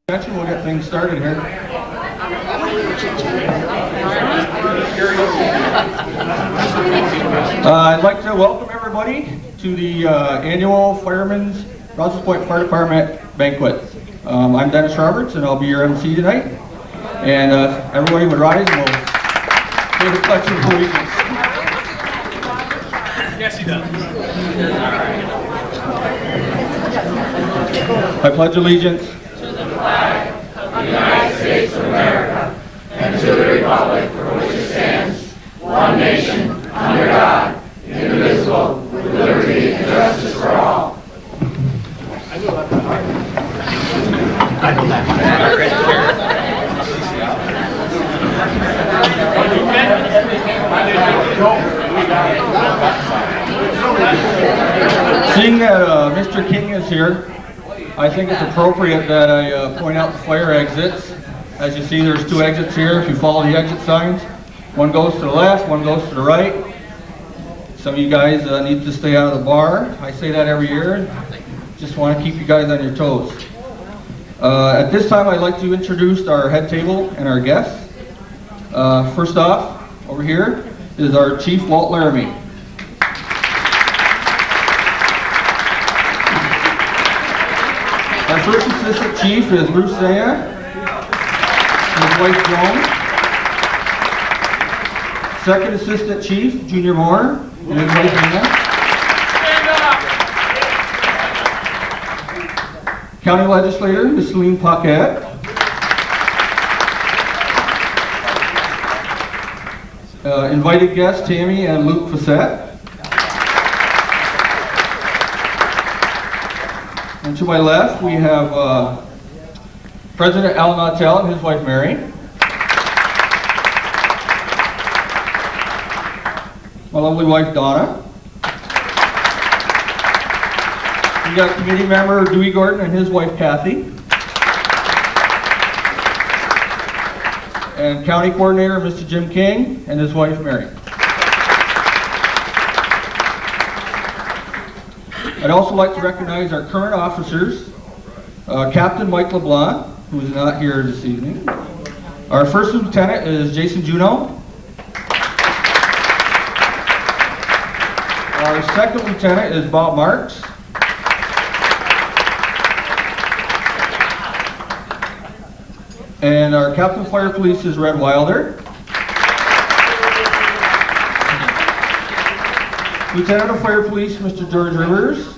We'll get things started here. I'd like to welcome everybody to the annual Fireman's Rouses Point Fire Department banquet. I'm Dennis Roberts, and I'll be your MC tonight. And everybody would rise and we'll say the pledge of allegiance. Yes, he does. I pledge allegiance to the flag of the United States of America and to the republic for which it stands, one nation, under God, indivisible, with liberty and justice for all. Seeing that Mr. King is here, I think it's appropriate that I point out the fire exits. As you see, there's two exits here. If you follow the exit signs, one goes to the left, one goes to the right. Some of you guys need to stay out of the bar. I say that every year. Just want to keep you guys on your toes. At this time, I'd like to introduce our head table and our guests. First off, over here is our Chief, Walt Laramie. Our first assistant chief is Bruce Saya, his wife Joan. Second assistant chief, Junior Moore, and his wife Nina. County legislator, Ms. Celine Paquette. Invited guests, Tammy and Luke Fassett. And to my left, we have President Al Nautel and his wife Mary. My lovely wife Donna. We got committee member Dewey Gordon and his wife Kathy. And county coordinator Mr. Jim King and his wife Mary. I'd also like to recognize our current officers, Captain Mike LeBlanc, who is not here this evening. Our first lieutenant is Jason Juneau. Our second lieutenant is Bob Marks. And our captain of fire police is Red Wilder. Lieutenant of Fire Police, Mr. George Rivers.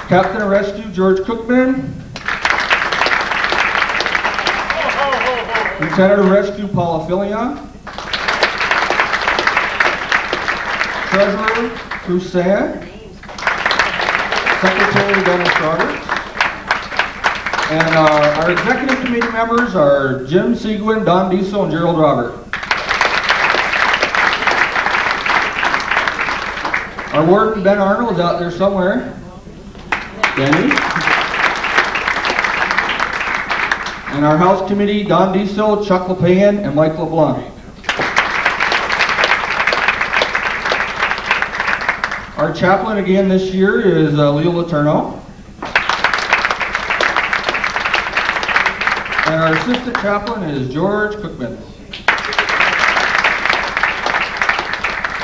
Captain of Rescue, George Cookman. Lieutenant of Rescue, Paula Filion. Treasurer, Bruce Saya. Secretary, Dennis Roberts. And our executive committee members are Jim Seguin, Don Diesel, and Gerald Robert. Our warden, Ben Arnold, is out there somewhere. Benny. And our house committee, Don Diesel, Chuck LePayan, and Mike LeBlanc. Our chaplain again this year is Leo Letourneau. And our assistant chaplain is George Cookman.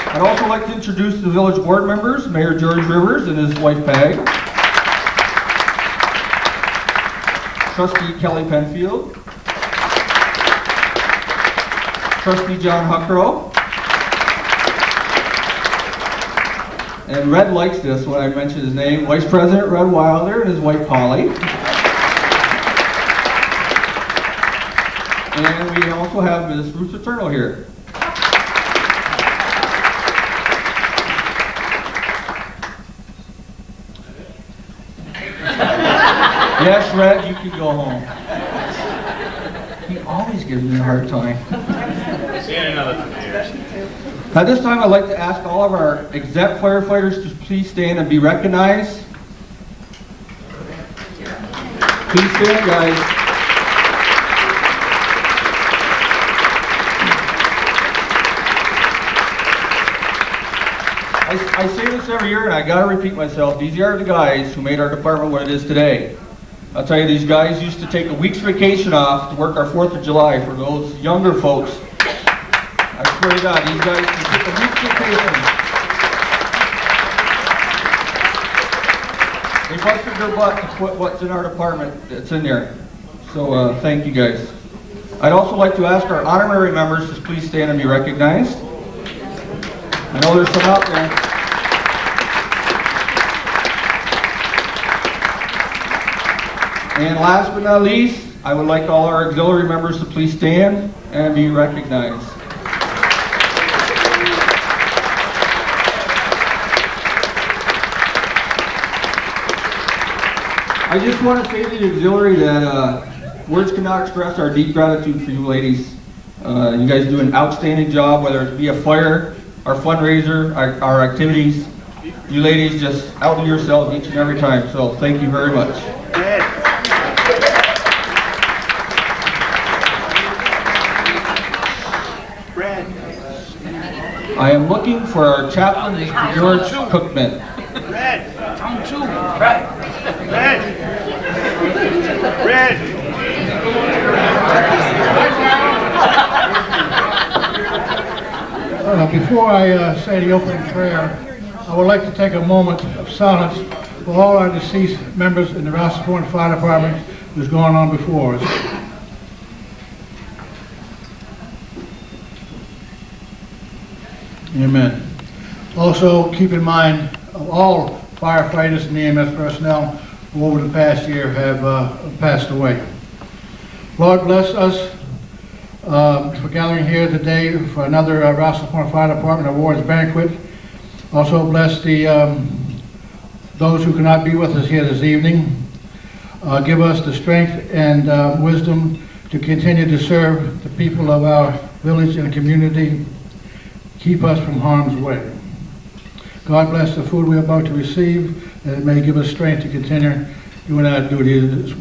I'd also like to introduce the village board members, Mayor George Rivers and his wife Peg. Trustee Kelly Penfield. Trustee John Huckrow. And Red likes this when I mention his name, Vice President Red Wilder and his wife Polly. And we also have Ms. Ruth Letourneau here. Yes, Red, you can go home. He always gives me a hard time. See you in another 2 years. At this time, I'd like to ask all of our exempt firefighters to please stand and be recognized. Please stand, guys. I say this every year, and I gotta repeat myself. These are the guys who made our department what it is today. I'll tell you, these guys used to take a week's vacation off to work our 4th of July for those younger folks. I swear to God, these guys can take a week's vacation. They busted their butt to put what's in our department that's in there. So thank you guys. I'd also like to ask our honorary members to please stand and be recognized. I know there's some out there. And last but not least, I would like all our auxiliary members to please stand and be recognized. I just want to say to the auxiliary that words cannot express our deep gratitude for you ladies. You guys do an outstanding job, whether it be a fire, our fundraiser, our activities. You ladies just outdo yourselves each and every time, so thank you very much. I am looking for our chaplain, Mr. George Cookman. Before I say the opening prayer, I would like to take a moment of silence for all our deceased members in the Rouses Point Fire Department who's gone on before us. Amen. Also, keep in mind of all firefighters and EMS personnel who over the past year have passed away. Lord, bless us for gathering here today for another Rouses Point Fire Department Awards banquet. Also bless those who cannot be with us here this evening. Give us the strength and wisdom to continue to serve the people of our village and community. Keep us from harm's way. God bless the food we're about to receive, and it may give us strength to continue doing our duty as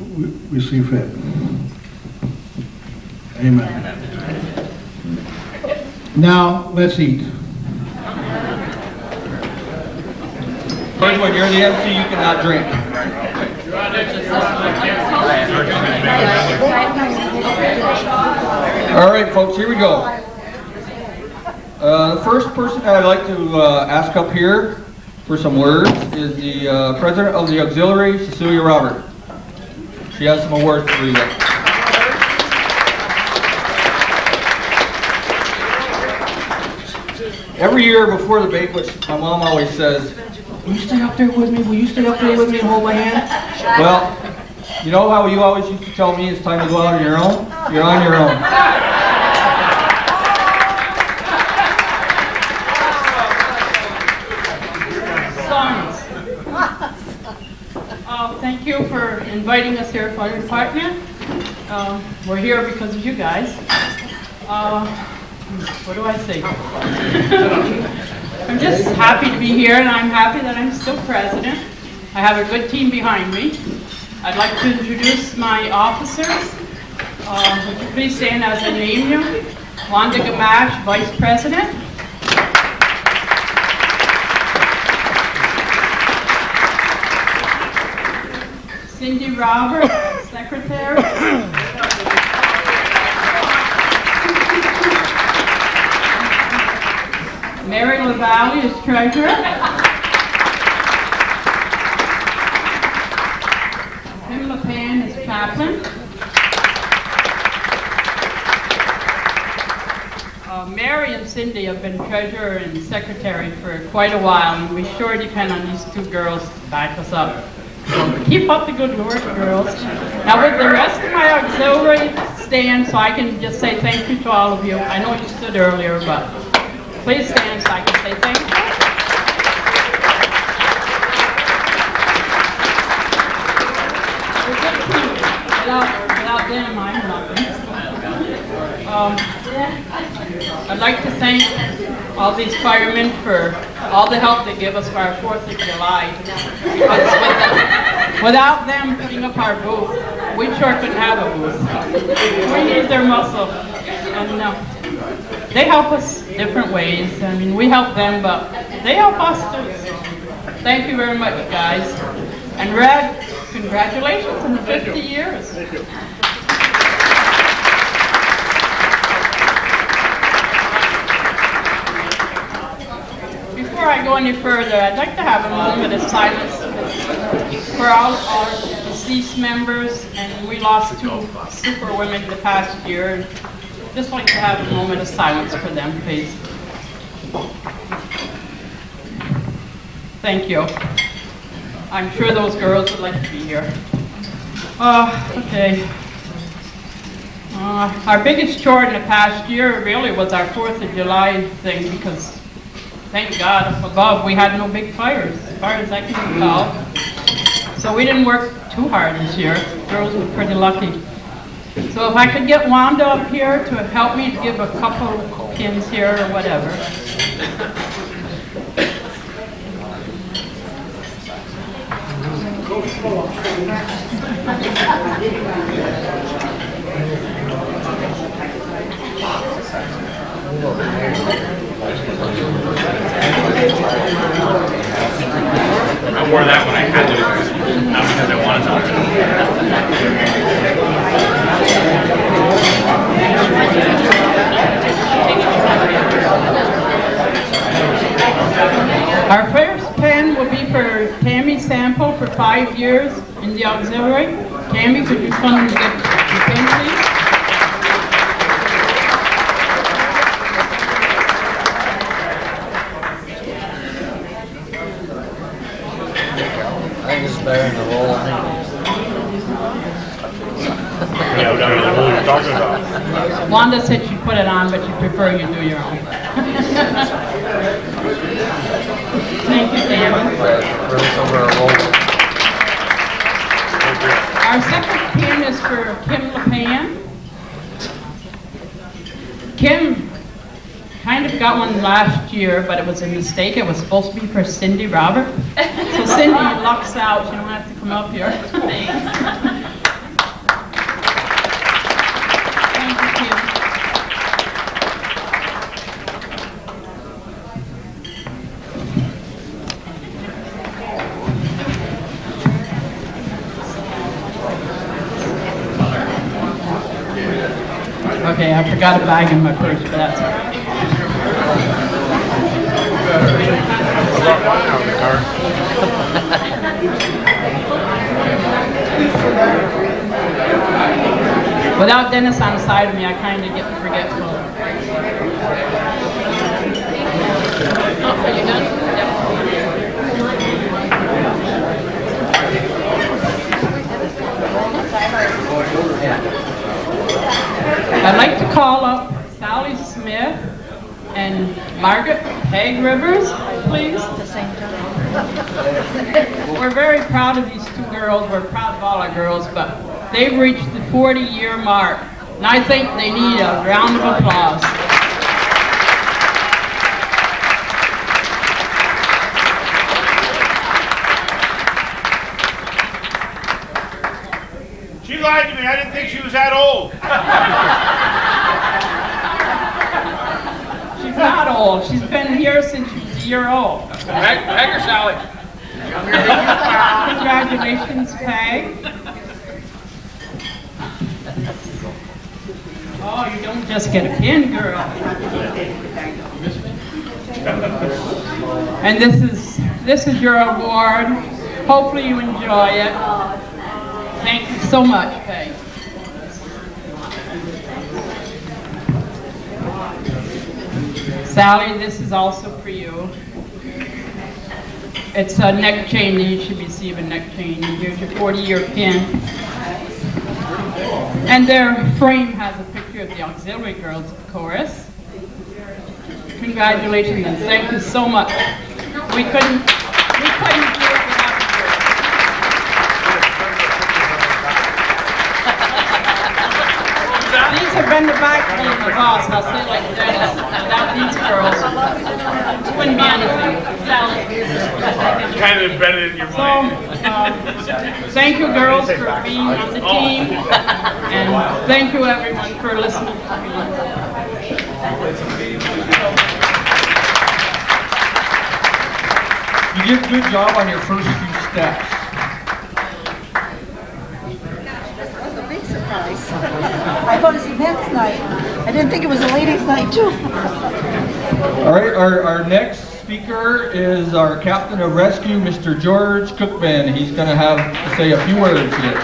we see fit. Amen. Now, let's eat. First, when you're the MC, you cannot drink. All right, folks, here we go. The first person that I'd like to ask up here for some words is the president of the auxiliary, Cecilia Robert. She has some awards for you. Every year before the banquet, my mom always says, "Will you stay up there with me? Will you stay up there with me and hold my hand?" Well, you know how you always used to tell me it's time to go out on your own? You're on your own. Thank you for inviting us here at Fire Department. We're here because of you guys. What do I say? I'm just happy to be here, and I'm happy that I'm still president. I have a good team behind me. I'd like to introduce my officers. Would you please stand as I name you? Wanda Gamache, Vice President. Cindy Robert, Secretary. Mary LaValle is Treasurer. Tim LaPan is Chaplain. Mary and Cindy have been Treasurer and Secretary for quite a while, and we sure depend on these two girls to back us up. So keep up the good work, girls. Now with the rest of my auxiliary stand, so I can just say thank you to all of you. I know you stood earlier, but please stand so I can say thank you. Without them, I'm nothing. I'd like to thank all these firemen for all the help they give us for our 4th of July. Because without them putting up our booth, we sure couldn't have a booth. We need their muscle. And they help us different ways. I mean, we help them, but they help us too. Thank you very much, guys. And Red, congratulations on 50 years. Before I go any further, I'd like to have a moment of silence for all our deceased members, and we lost 2 super women the past year. Just like to have a moment of silence for them, please. Thank you. I'm sure those girls would like to be here. Okay. Our biggest chore in the past year really was our 4th of July thing, because thank God up above we had no big fires, as far as I can recall. So we didn't work too hard this year. Girls were pretty lucky. So if I could get Wanda up here to help me to give a couple pins here or whatever. I wore that when I had to, not because I wanted Our first pen will be for Tammy Sample for 5 years in the auxiliary. Tammy, could you come and get the pen, please? I think it's better than the roll. Yeah, we don't know what you're talking about. Wanda said she put it on, but she prefer you do your own. Thank you, Tammy. Over a roll. Our second pin is for Kim LePan. Kim kind of got one last year, but it was a mistake. It was supposed to be for Cindy Robert. So Cindy lucks out. You don't have to come up here. Thanks. Thank you, Kim. Okay, I forgot a bag in my purse, but that's all right. Without Dennis on the side of me, I kind of get forgetful. Oh, are you done? I'd like to call up Sally Smith and Margaret Peg Rivers, please. At the same time. We're very proud of these 2 girls. We're proud of all our girls, but they've reached the 40-year mark, and I think they need a round of applause. She lied to me. I didn't think she was that old. She's not old. She's been here since she was a year old. Heck her, Sally. Congratulations, Peg. Oh, you don't just get a pin, girl. And this is your award. Hopefully you enjoy it. Thank you so much, Peg. Sally, this is also for you. It's a neck chain, and you should receive a neck chain. Here's your 40-year pin. And their frame has a picture of the auxiliary girls, of course. Congratulations, and thank you so much. We couldn't do it without you. These have been the backbone of us, I'll say it like that. Without these girls, it wouldn't be anything. It's kind of embedded in your mind. Thank you, girls, for being on the team, and thank you, everyone, for listening to me. You did a good job on your first few steps. That was a big surprise. I thought it was events night. I didn't think it was a ladies' night too. All right, our next speaker is our captain of rescue, Mr. George Cookman. He's going to have to say a few words here.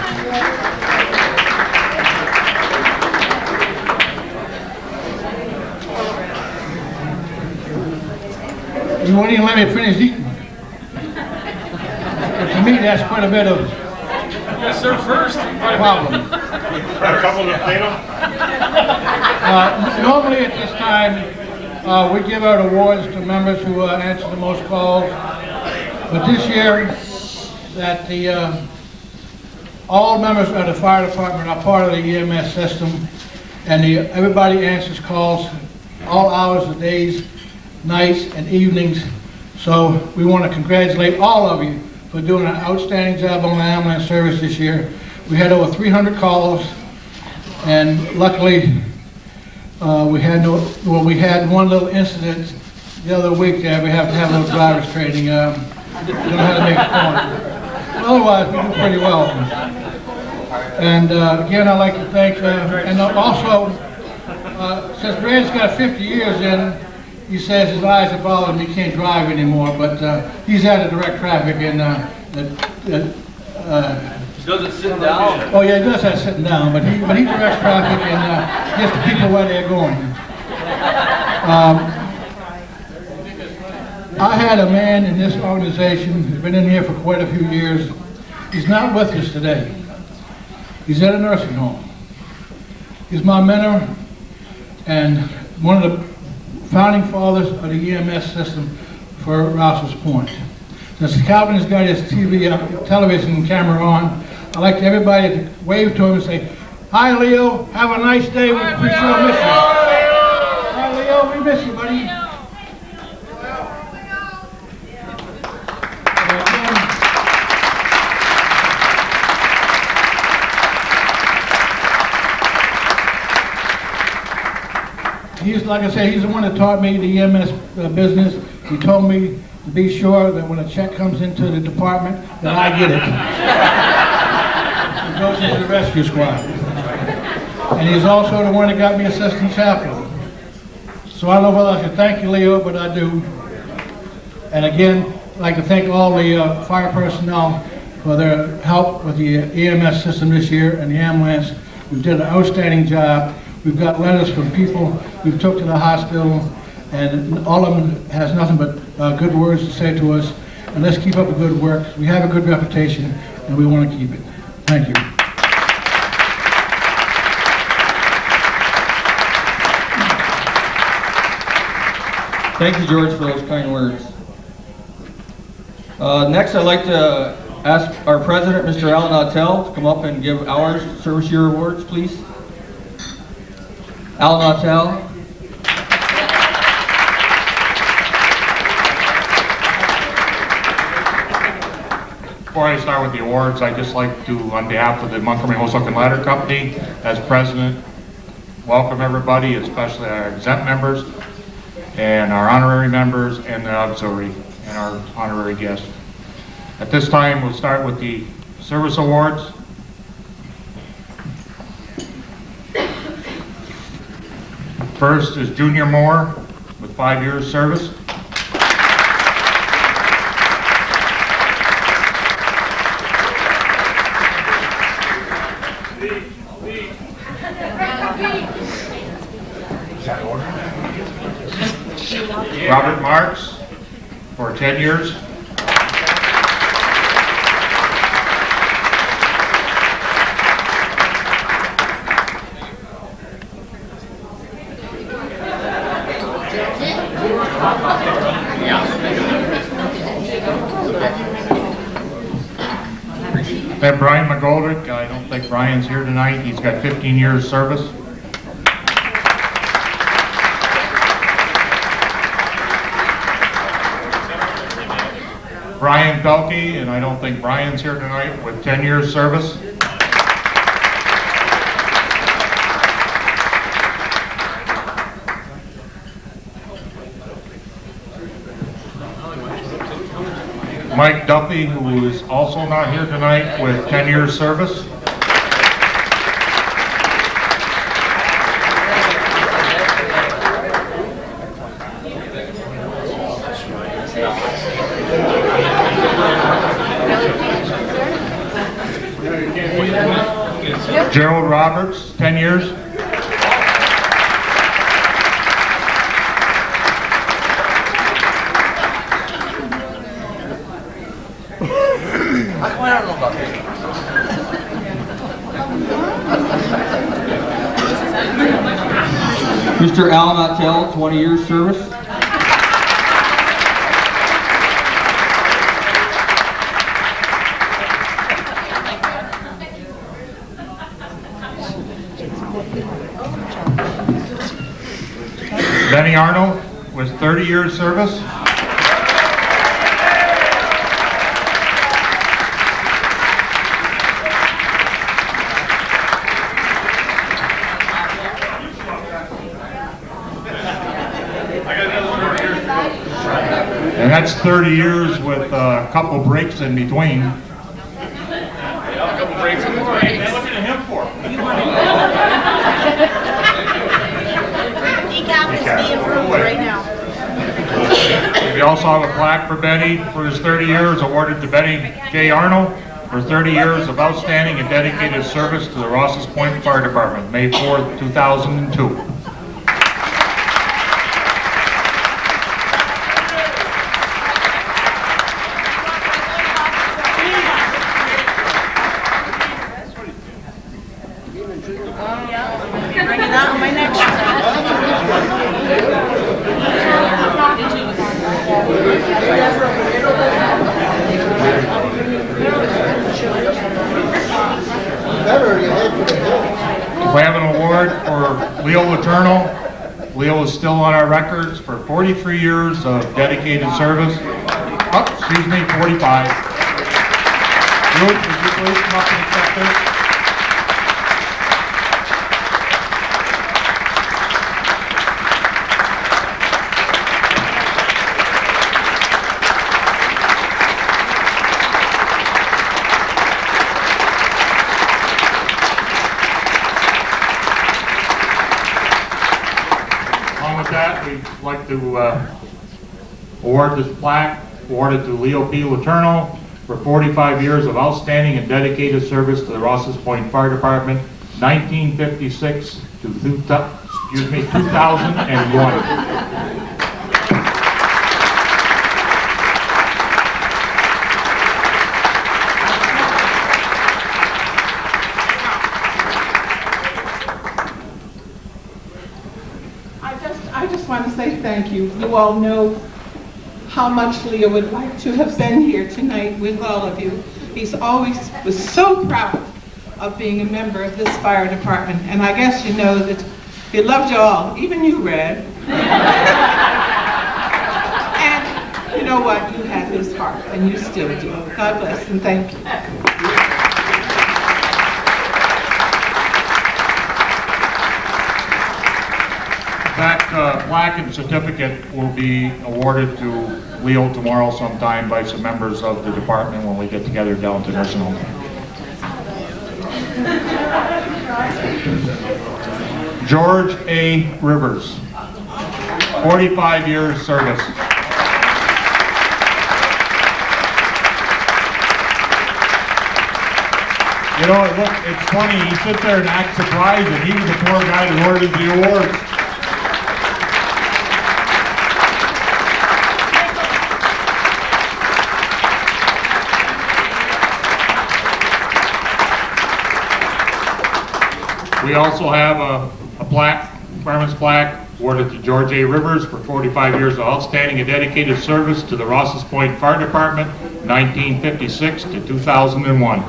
You won't even let me finish eating. To me, that's quite a bit of Yes, sir, first. problem. Got a couple to plate them? Normally at this time, we give out awards to members who answer the most calls. But this year, that all members of the fire department are part of the EMS system, and everybody answers calls all hours of days, nights, and evenings. So we want to congratulate all of you for doing an outstanding job on the ambulance service this year. We had over 300 calls, and luckily, we had one little incident the other week there. We have to have a little driver's training. We don't know how to make a corner. Otherwise, we do pretty well. And again, I'd like to thank, and also, since Brad's got 50 years in, he says his eyes are bothering him, he can't drive anymore, but he's out of direct traffic and Does it sit down? oh yeah, he does have sitting down, but he directs traffic and gets the people where they're going. I had a man in this organization who's been in here for quite a few years. He's not with us today. He's at a nursing home. He's my mentor and one of the founding fathers of the EMS system for Rouses Point. Since Calvin has got his television camera on, I'd like everybody to wave to him and say, "Hi, Leo. Have a nice day. We sure miss you." Hi, Leo. We miss you, buddy. He's, like I said, he's the one that taught me the EMS business. He told me to be sure that when a check comes into the department, that I get it. It goes into the rescue squad. And he's also the one that got me assistant chaplain. So I don't know whether I should thank you, Leo, but I do. And again, I'd like to thank all the fire personnel for their help with the EMS system this year and the ambulance. We did an outstanding job. We've got letters from people we've took to the hospital, and all of them has nothing but good words to say to us. And let's keep up the good work. We have a good reputation, and we want to keep it. Thank you. Thank you, George, for those kind words. Next, I'd like to ask our president, Mr. Alan Autel, to come up and give our service year awards, please. Alan Autel. Before I start with the awards, I'd just like to, on behalf of the Montgomery Hook and Ladder Company, as president, welcome everybody, especially our exempt members, and our honorary members, and the auxiliary, and our honorary guests. At this time, we'll start with the service awards. First is Junior Moore with 5 years service. Robert Marks for 10 years. Then Brian McGoldrick, I don't think Brian's here tonight. He's got 15 years service. Brian Belkey, and I don't think Brian's here tonight, with 10 years service. Mike Duffy, who is also not here tonight, with 10 years service. Gerald Roberts, 10 years. I don't know about this. Mr. Al Natel, 20 years service. Benny Arnold with 30 years service. And that's 30 years with a couple breaks in between. A couple breaks in between. What are you looking at him for? Decaf is being approved right now. We also have a plaque for Benny for his 30 years, awarded to Benny J. Arnold for 30 years of outstanding and dedicated service to the Rouses Point Fire Department, May 4th, 2002. Bringing that on my next We have an award for Leo Letourneau. Leo is still on our records for 43 years of dedicated service. Oh, excuse me, 45. Ruth, would you please come up and accept this? Along with that, we'd like to award this plaque, awarded to Leo P. Letourneau for 45 years of outstanding and dedicated service to the Rouses Point Fire Department, 1956 to 2001. I just want to say thank you. You all know how much Leo would like to have been here tonight with all of you. He's always was so proud of being a member of this fire department, and I guess you know that he loved you all, even you, Red. And you know what? You had his heart, and you still do. God bless and thank you. That plaque and certificate will be awarded to Leo tomorrow sometime by some members of the department when we get together down to nursing home. George A. Rivers, 45 years service. You know, look, it's funny, he sits there and acts surprised, and he was the poor guy that ordered the awards. We also have a plaque, fireman's plaque, awarded to George A. Rivers for 45 years of outstanding and dedicated service to the Rouses Point Fire Department, 1956 to 2001.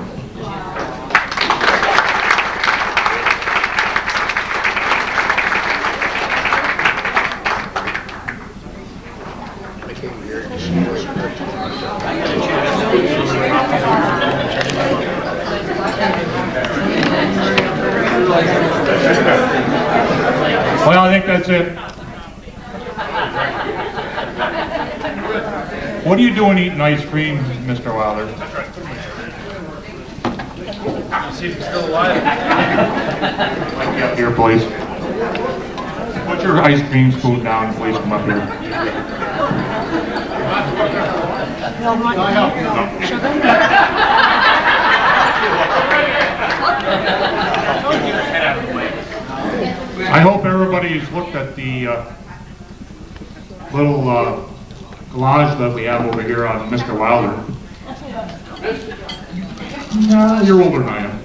Well, I think that's it. What are you doing eating ice cream, Mr. Wilder? See if he's still alive. Up here, please. Put your ice cream spoon down, please come up here. I hope everybody's looked at the little collage that we have over here on Mr. Wilder. No, you're older than I am.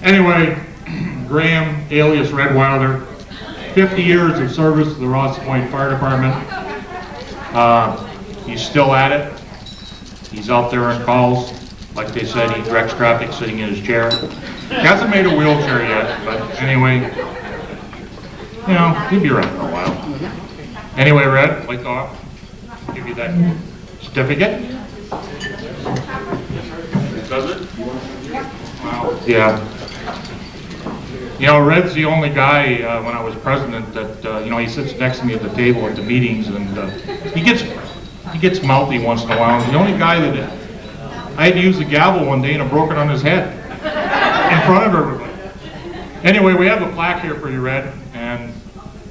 Anyway, Graham, alias Red Wilder, 50 years of service to the Rouses Point Fire Department. He's still at it. He's out there on calls. Like they said, he directs traffic sitting in his chair. He hasn't made a wheelchair yet, but anyway, you know, he'll be around for a while. Anyway, Red, I'd like to give you that certificate. Does it? Wow. Yeah. You know, Red's the only guy, when I was president, that, you know, he sits next to me at the table at the meetings, and he gets mouthy once in a while. He's the only guy that I had to use the gavel one day and I broke it on his head in front of everybody. Anyway, we have a plaque here for you, Red, and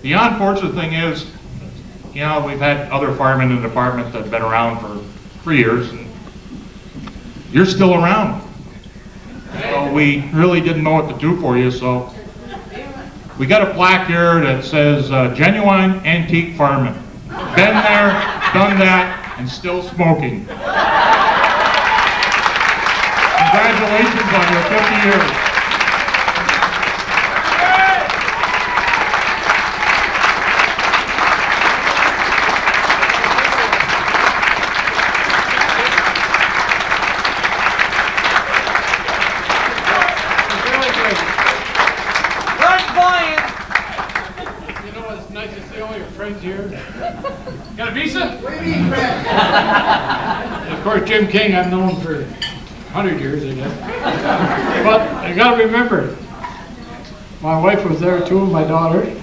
the unfortunate thing is, you know, we've had other firemen in the department that have been around for years, and you're still around. So we really didn't know what to do for you, so we got a plaque here that says, genuine antique fireman. Been there, done that, and still smoking. Congratulations on your 50 years. You know, it's nice to see all your friends here. Got a visa? Of course, Jim King I've known for 100 years, I guess. But I got to remember, my wife was there too, and my daughter.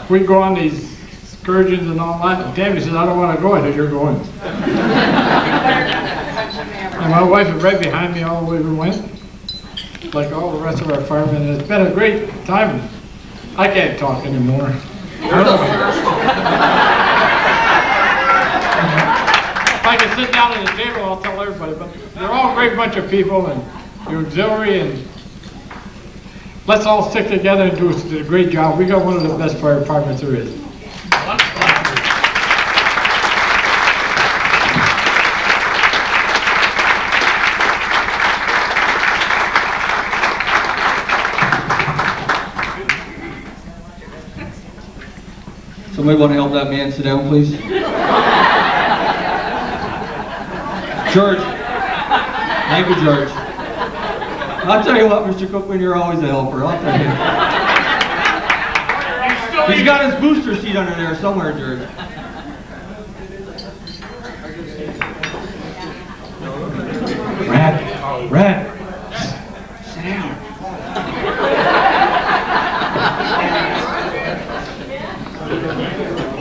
We'd go on these excursions and all that, and Tammy says, I don't want to go. I said, you're going. And my wife was right behind me all the way we went, like all the rest of our firemen. And it's been a great time. I can't talk anymore. If I can sit down at the table, I'll tell everybody, but they're all a great bunch of people, and the auxiliary, and let's all stick together and do a great job. We got one of the best fire departments there is. Somebody want to help that man sit down, please? George. Thank you, George. I'll tell you what, Mr. Cookman, you're always a helper. I'll tell you. He's got his booster seat under there somewhere, George. Red. Sit down.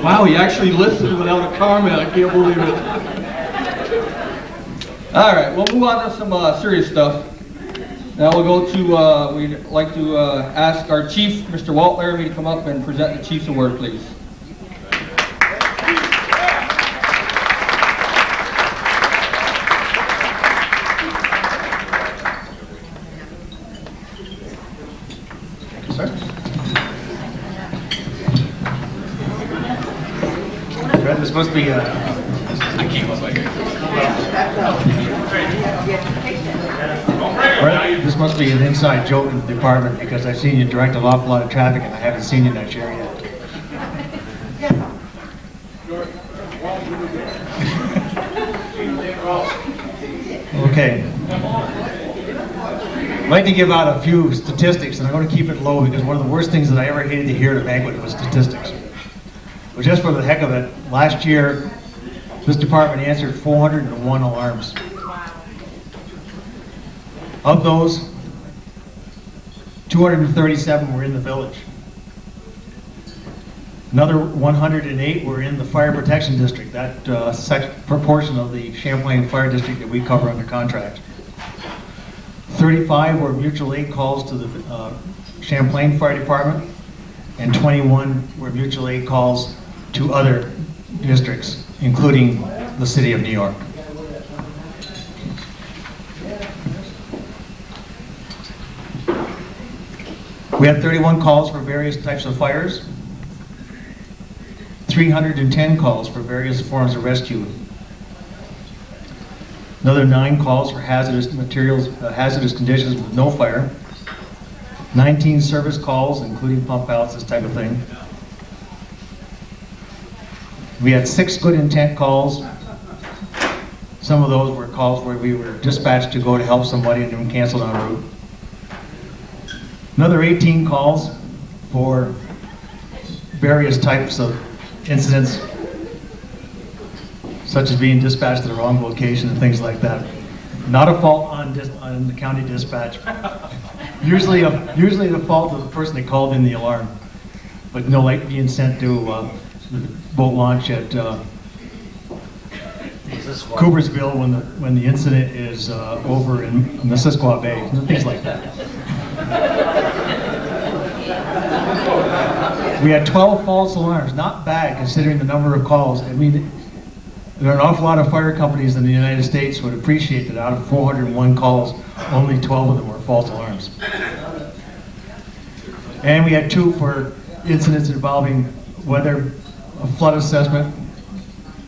Wow, he actually listened without a comment. I can't believe it. All right, we'll move on to some serious stuff. Now we'll go to, we'd like to ask our chief, Mr. Walt Laramie, to come up and present the Chief's Award, please. This must be this must be an inside joke in the department, because I've seen you direct an awful lot of traffic and I haven't seen you in that chair yet. Okay. I'd like to give out a few statistics, and I'm going to keep it low because one of the worst things that I ever hated to hear at a banquet was statistics. But just for the heck of it, last year, this department answered 401 alarms. Of those, 237 were in the village. Another 108 were in the fire protection district, that proportion of the Champlain Fire District that we cover under contract. 35 were mutual aid calls to the Champlain Fire Department, and 21 were mutual aid calls to other districts, including the city of New York. We had 31 calls for various types of fires, 310 calls for various forms of rescue, another 9 calls for hazardous materials, hazardous conditions with no fire, 19 service calls, including pump outs, this type of thing. We had 6 good intent calls. Some of those were calls where we were dispatched to go to help somebody and then canceled en route. Another 18 calls for various types of incidents, such as being dispatched to the wrong location and things like that. Not a fault on the county dispatch. Usually the fault of the person that called in the alarm, but no, like being sent to the boat launch at Coopersville when the incident is over in Missisquoi Bay, things like that. We had 12 false alarms, not bad considering the number of calls. I mean, there are an awful lot of fire companies in the United States would appreciate that out of 401 calls, only 12 of them were false alarms. And we had 2 for incidents involving whether a flood assessment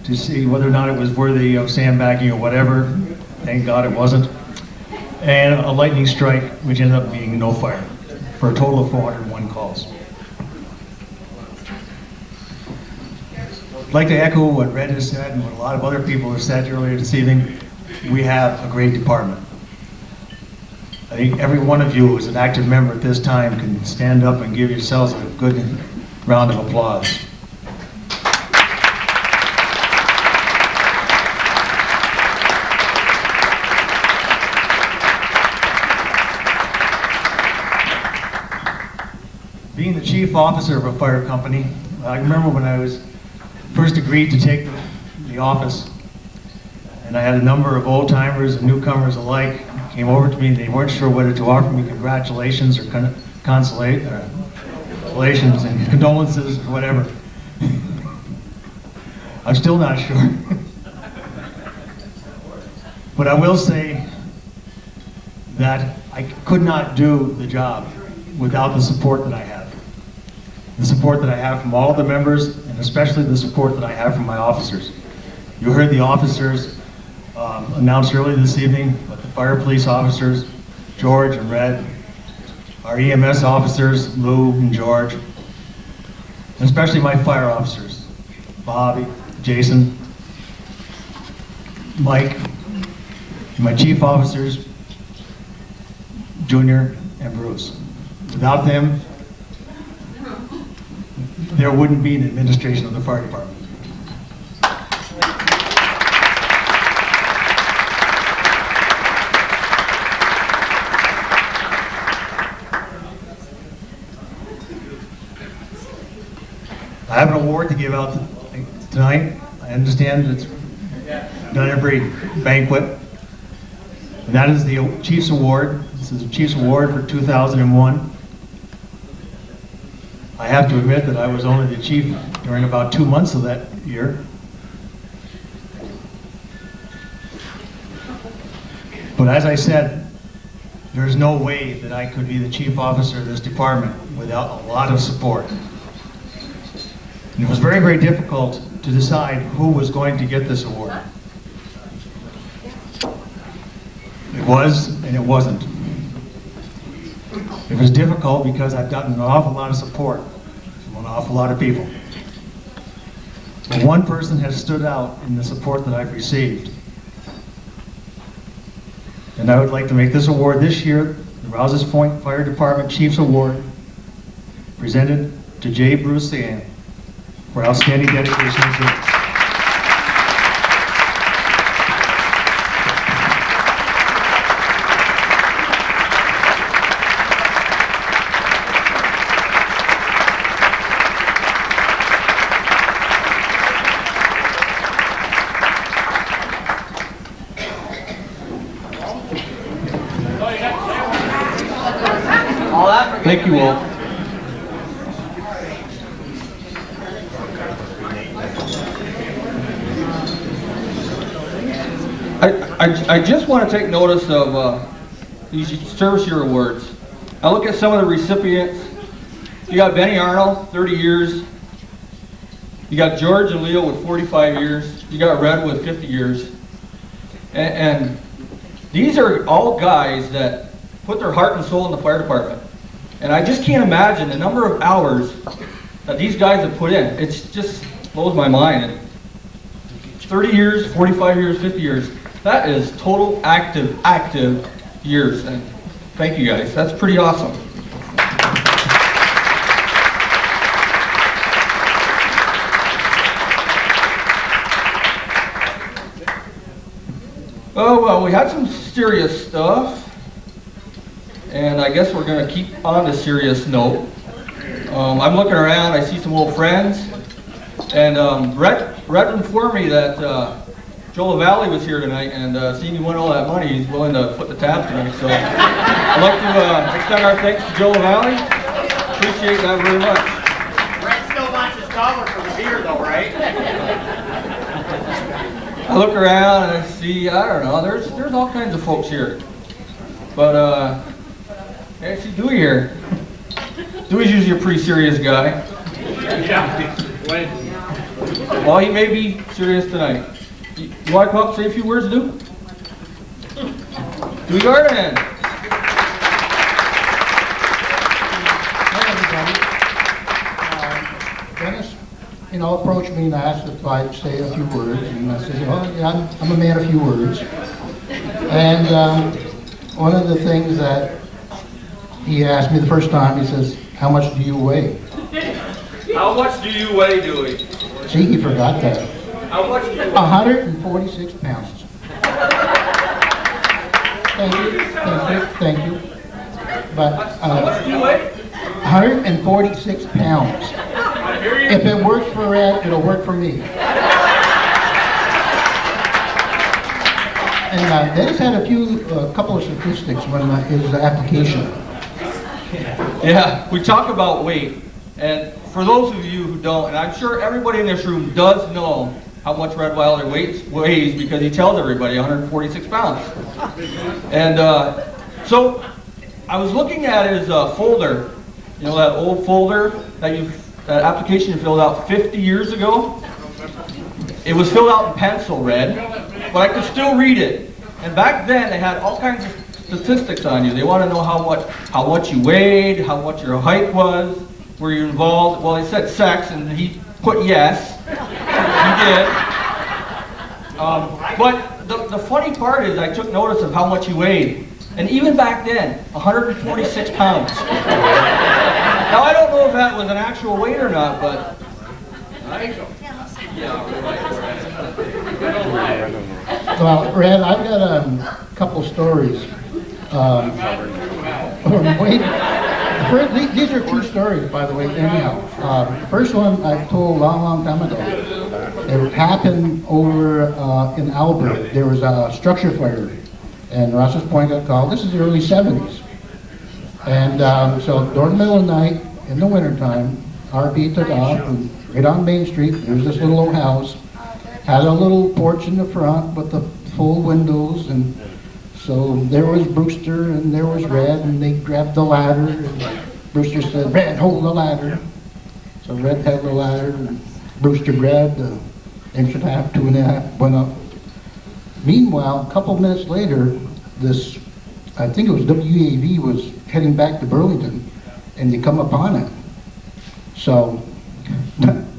to see whether or not it was worthy of sandbagging or whatever. Thank God it wasn't. And a lightning strike, which ended up being no fire, for a total of 401 calls. I'd like to echo what Red has said and what a lot of other people have said earlier this evening. We have a great department. I think every one of you who is an active member at this time can stand up and give yourselves a good round of applause. Being the chief officer of a fire company, I remember when I was first agreed to take the office, and I had a number of old timers and newcomers alike came over to me and they weren't sure whether to offer me congratulations or consolations and condolences or whatever. I'm still not sure. But I will say that I could not do the job without the support that I have. The support that I have from all the members, and especially the support that I have from my officers. You heard the officers announced earlier this evening, but the fire police officers, George and Red, our EMS officers, Lou and George, and especially my fire officers, Bobby, Jason, Mike, my chief officers, Junior and Bruce. Without them, there wouldn't be an administration of the fire department. I have an award to give out tonight. I understand it's done every banquet. And that is the Chief's Award. This is the Chief's Award for 2001. I have to admit that I was only the chief during about 2 months of that year. But as I said, there's no way that I could be the chief officer of this department without a lot of support. And it was very, very difficult to decide who was going to get this award. It was and it wasn't. It was difficult because I've gotten an awful lot of support from an awful lot of people. But one person has stood out in the support that I've received. And I would like to make this award this year, the Rouses Point Fire Department Chief's Award, presented to J. Bruce Sann for outstanding dedication and service. Thank you all. I just want to take notice of these service year awards. I look at some of the recipients. You got Benny Arnold, 30 years. You got George and Leo with 45 years. You got Red with 50 years. And these are all guys that put their heart and soul in the fire department. And I just can't imagine the number of hours that these guys have put in. It just blows my mind. And 30 years, 45 years, 50 years. That is total active years. And thank you guys. That's pretty awesome. Oh, well, we had some serious stuff. And I guess we're going to keep on the serious note. I'm looking around, I see some old friends. And Red informed me that Joe LaValle was here tonight, and seeing he won all that money, he's willing to foot the tab tonight. So I'd like to extend our thanks to Joe LaValle. Appreciate that very much. Red still wants his dollar for the beer though, right? I look around and I see, I don't know, there's all kinds of folks here. But I see Dewey here. Dewey's usually a pretty serious guy. Well, he may be serious tonight. You want to come up and say a few words, Dewey? Dewey Garden. Dennis, approached me and asked if I'd say a few words, and I said, yeah, I'm a man of few words. And one of the things that he asked me the first time, he says, how much do you weigh? How much do you weigh, Dewey? See, he forgot that. How much do you weigh? 146 pounds. Thank you. But How much do you weigh? 146 pounds. If it works for Red, it'll work for me. And Dennis had a couple of statistics when his application. Yeah, we talk about weight, and for those of you who don't, and I'm sure everybody in this room does know how much Red Wilder weighs because he tells everybody 146 pounds. And so I was looking at his folder, that old folder that application you filled out 50 years ago. It was filled out in pencil, Red, but I could still read it. And back then they had all kinds of statistics on you. They want to know how much you weighed, how much your height was, were you involved. Well, they said sex, and he put yes. He did. But the funny part is I took notice of how much he weighed. And even back then, 146 pounds. Now, I don't know if that was an actual weight or not, but... Well, Red, I've got a couple stories. These are true stories, by the way, anyhow. The first one I told a long time ago. It happened over in Albert. There was a structure fire, and Rouses Point got called. This is the early 70s. And so during the middle of the night, in the wintertime, RP took off, and right on Main Street, there's this little old house. Had a little porch in the front with the full windows, and so there was Brewster and there was Red, and they grabbed the ladder, and Brewster said, Red, hold the ladder. So Red held the ladder, and Brewster grabbed an inch and a half, 2.5, went up. Meanwhile, a couple minutes later, this, I think it was WAV, was heading back to Burlington, and they come upon it. So,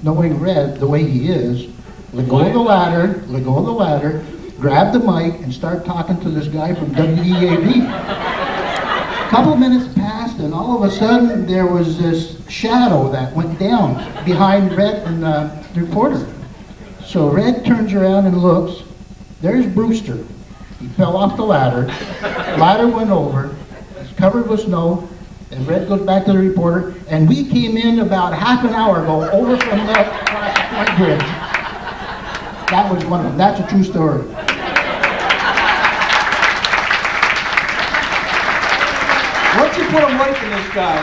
knowing Red the way he is, let go of the ladder, grab the mic, and start talking to this guy from WEAV. A couple minutes passed, and all of a sudden, there was this shadow that went down behind Red and the reporter. So Red turns around and looks. There's Brewster. He fell off the ladder. Ladder went over. It's covered with snow. And Red goes back to the reporter. And we came in about half an hour ago over from that across the Point Bridge. That was one of them. That's a true story. what I'm like in this guy.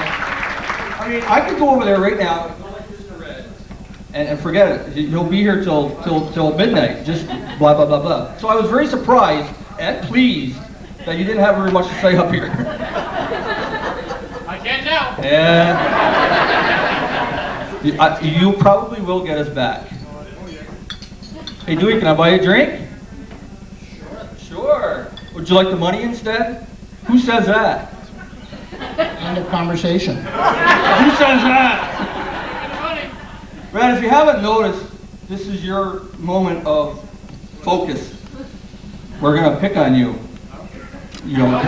I mean, I could go over there right now and go like this to Red, and forget it. He'll be here till midnight, just blah, blah, blah, blah. So I was very surprised and pleased that you didn't have very much to say up here. I can't now. Yeah. You probably will get us back. Hey, Dewey, can I buy you a drink? Sure. Would you like the money instead? Who says that? End of conversation. Who says that? Brad, if you haven't noticed, this is your moment of focus. We're going to pick on you. You know,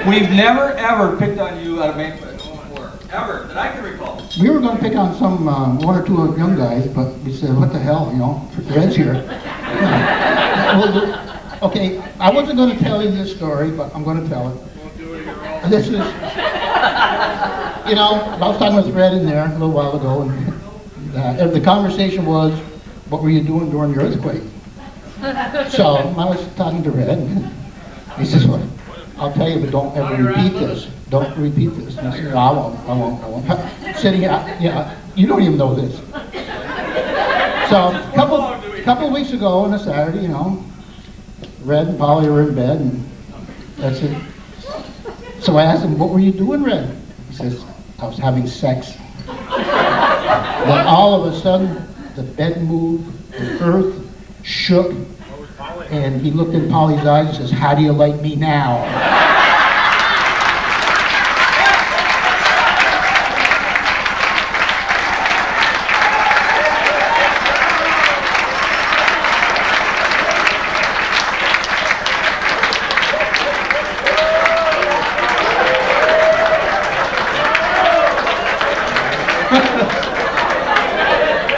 we've never ever picked on you at a banquet before. Ever, that I can recall. We were going to pick on some, one or two of young guys, but we said, what the hell, you know, Red's here. Okay, I wasn't going to tell you this story, but I'm going to tell it. This is, you know, I was talking with Red in there a little while ago, and the conversation was, what were you doing during the earthquake? So I was talking to Red, and he says, well, I'll tell you, but don't ever repeat this. Don't repeat this. And I said, no, I won't. Sitting out, yeah, you don't even know this. So a couple of weeks ago on a Saturday, you know, Red and Polly were in bed, and that's it. So I asked him, what were you doing, Red? He says, I was having sex. Then all of a sudden, the bed moved, the earth shook, and he looked in Polly's eyes and says, how do you like me now?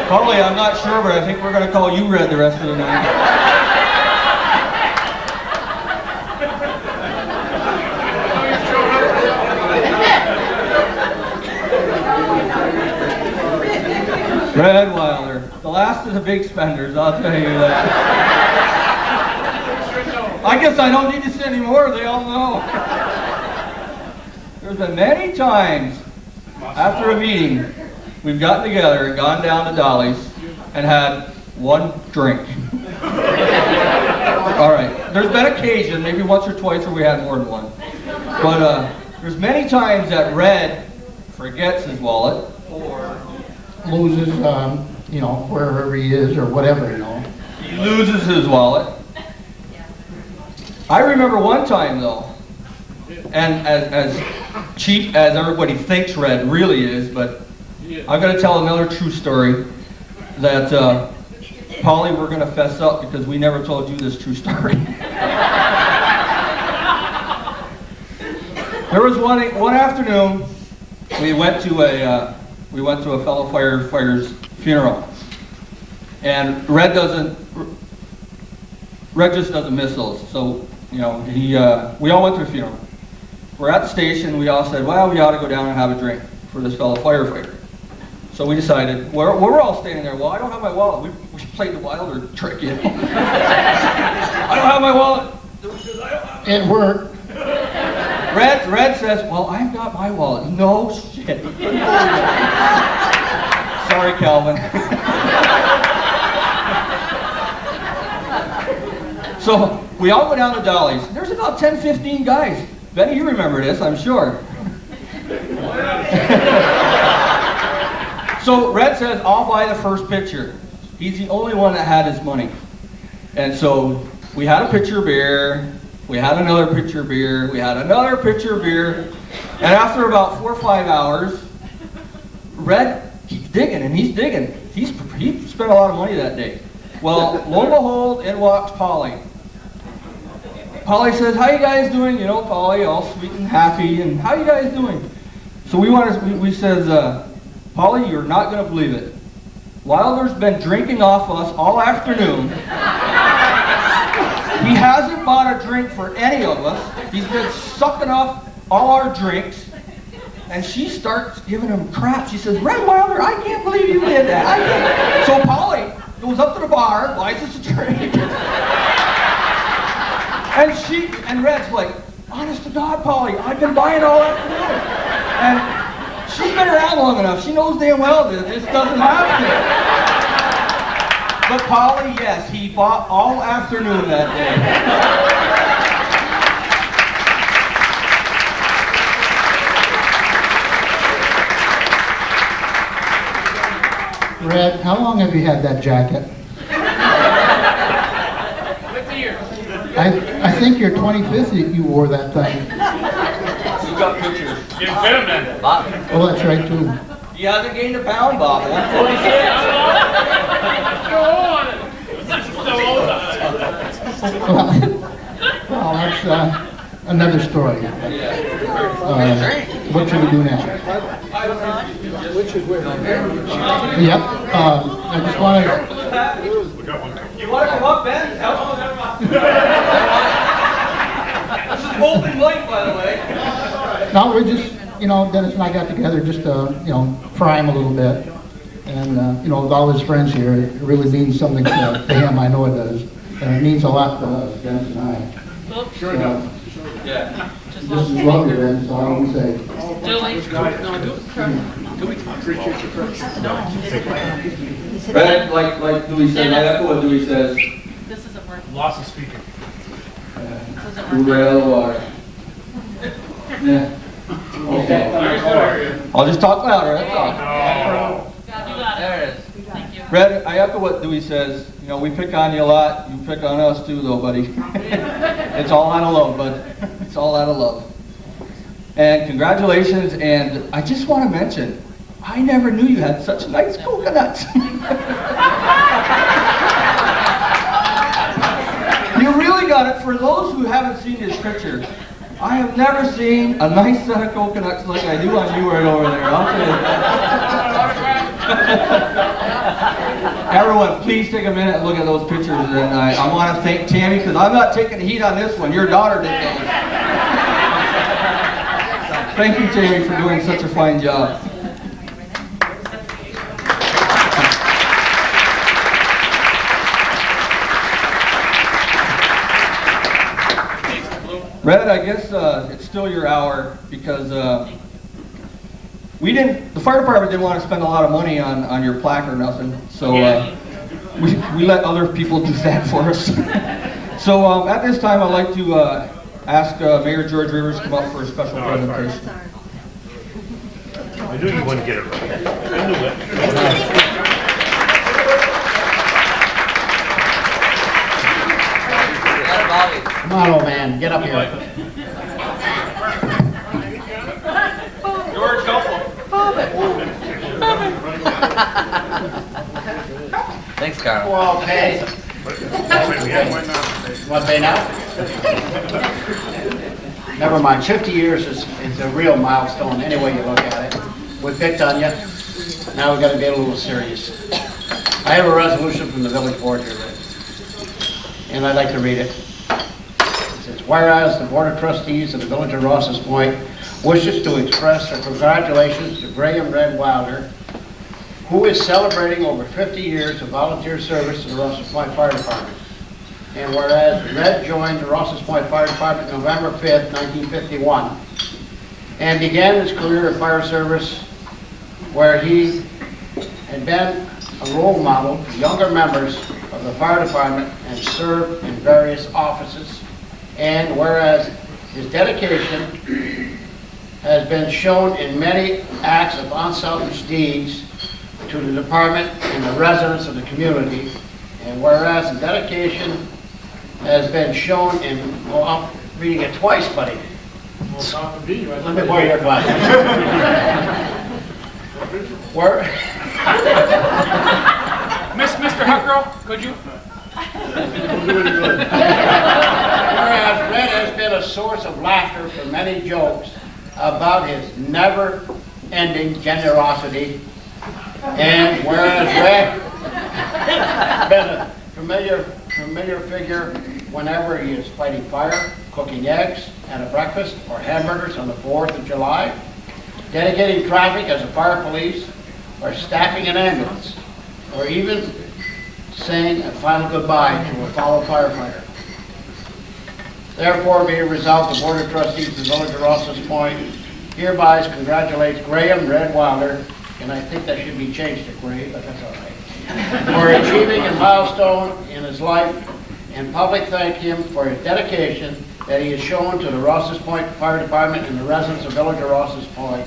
Polly, I'm not sure, but I think we're going to call you Red the rest of the night. Red Wilder, the last of the big spenders, I'll tell you that. I guess I don't need to say any more, they all know. There's been many times after a meeting we've gotten together and gone down to Dolly's and had one drink. All right, there's been occasion, maybe once or twice where we had more than one. But there's many times that Red forgets his wallet or Loses, you know, wherever he is or whatever, you know. he loses his wallet. I remember one time though, and as cheap as everybody thinks Red really is, but I'm going to tell another true story that Polly, we're going to fess up because we never told you this true story. There was one afternoon we went to a fellow firefighter's funeral, and Red just doesn't miss those. So you know we all went to a funeral. We're at the station. We all said, well, we ought to go down and have a drink for this fellow firefighter. So we decided, we're all standing there, well, I don't have my wallet. We played the Wilder trick, you know. I don't have my wallet. It worked. Red says, well, I've got my wallet. No shit. Sorry, Calvin. So we all go down to Dolly's. There's about 10, 15 guys. Benny, you remember this, I'm sure. So Red says, I'll buy the first pitcher. He's the only one that had his money. And so we had a pitcher of beer, we had another pitcher of beer, we had another pitcher of beer, and after about 4 or 5 hours, Red keeps digging and he's digging. He spent a lot of money that day. Well, lo and behold, in walks Polly. Polly says, how you guys doing? You know, Polly, all sweet and happy, and how you guys doing? So we says, Polly, you're not going to believe it. Wilder's been drinking off us all afternoon. He hasn't bought a drink for any of us. He's been sucking off all our drinks. And she starts giving him crap. She says, Red Wilder, I can't believe you did that. I can't. So Polly goes up to the bar, buys us a drink. And Red's like, honest to God, what, Polly? I've been buying all afternoon. And she's been around long enough. She knows damn well that this doesn't happen. But Polly, yes, he bought all afternoon that day. Red, how long have you had that jacket? I think your 25th you wore that thing. We've got pictures. You fit him then. Oh, that's right too. He hasn't gained a pound, Bob. 146. Well, that's another story. What should we do now? Yep. I just want to. You want to come up, Ben? This is Bolton Lake, by the way. No, we're just, Dennis and I got together just to, fry him a little bit. And, with all his friends here, it really means something to him. I know it does. And it means a lot to us, Dennis and I. Sure does. Yeah. This is lovely, Ben, so I won't say. Red, like Dewey said, I echo what Dewey says. This isn't working. Loss of speaker. Who ran out of water? Yeah. Okay. I'll just talk louder, that's all. There it is. Thank you. Red, I echo what Dewey says. We pick on you a lot. You pick on us too, though, buddy. It's all out of love, bud. It's all out of love. And congratulations, and I just want to mention, I never knew you had such nice coconuts. You really got it. For those who haven't seen this picture, I have never seen a nice set of coconuts like I do on you right over there. I'll tell you. Everyone, please take a minute and look at those pictures. And I want to thank Tammy, because I'm not taking the heat on this one. Your daughter did that. Thank you, Tammy, for doing such a fine job. Red, I guess it's still your hour, because the fire department didn't want to spend a lot of money on your plaque or nothing, so we let other people do that for us. So at this time, I'd like to ask Mayor George Rivers to come up for a special presentation. I knew you wouldn't get it right. I knew it. Come on, old man, get up here. George, help him. Thanks, Carl. Well, okay. Want to pay now? Never mind, 50 years is a real milestone, any way you look at it. We picked on you, now we've got to get a little serious. I have a resolution from the village board here, and I'd like to read it. It says, whereas the Board of Trustees of the Village of Rouses Point wishes to express their congratulations to Graham Red Wilder, who is celebrating over 50 years of volunteer service to the Rouses Point Fire Department. And whereas Red joined the Rouses Point Fire Department November 5th, 1951, and began his career in fire service where he had been a role model for younger members of the fire department and served in various offices. And whereas his dedication has been shown in many acts of unselfish deeds to the department and the residents of the community, and whereas the dedication has been shown in, well, I'm reading it twice, buddy. Let me borrow your glasses. Where? Mr. Huckrow, could you? Whereas Red has been a source of laughter for many jokes about his never-ending generosity, and whereas Red has been a familiar figure whenever he is fighting fire, cooking eggs and a breakfast or hamburgers on the 4th of July, dedicating traffic as a fire police, or staffing an ambulance, or even saying a final goodbye to a fellow firefighter. Therefore, be it resolved, the Board of Trustees of the Village of Rouses Point hereby congratulates Graham Red Wilder, and I think that should be changed to Gray, but that's all right, for achieving a milestone in his life, and public thank him for his dedication that he has shown to the Rouses Point Fire Department and the residents of the Village of Rouses Point.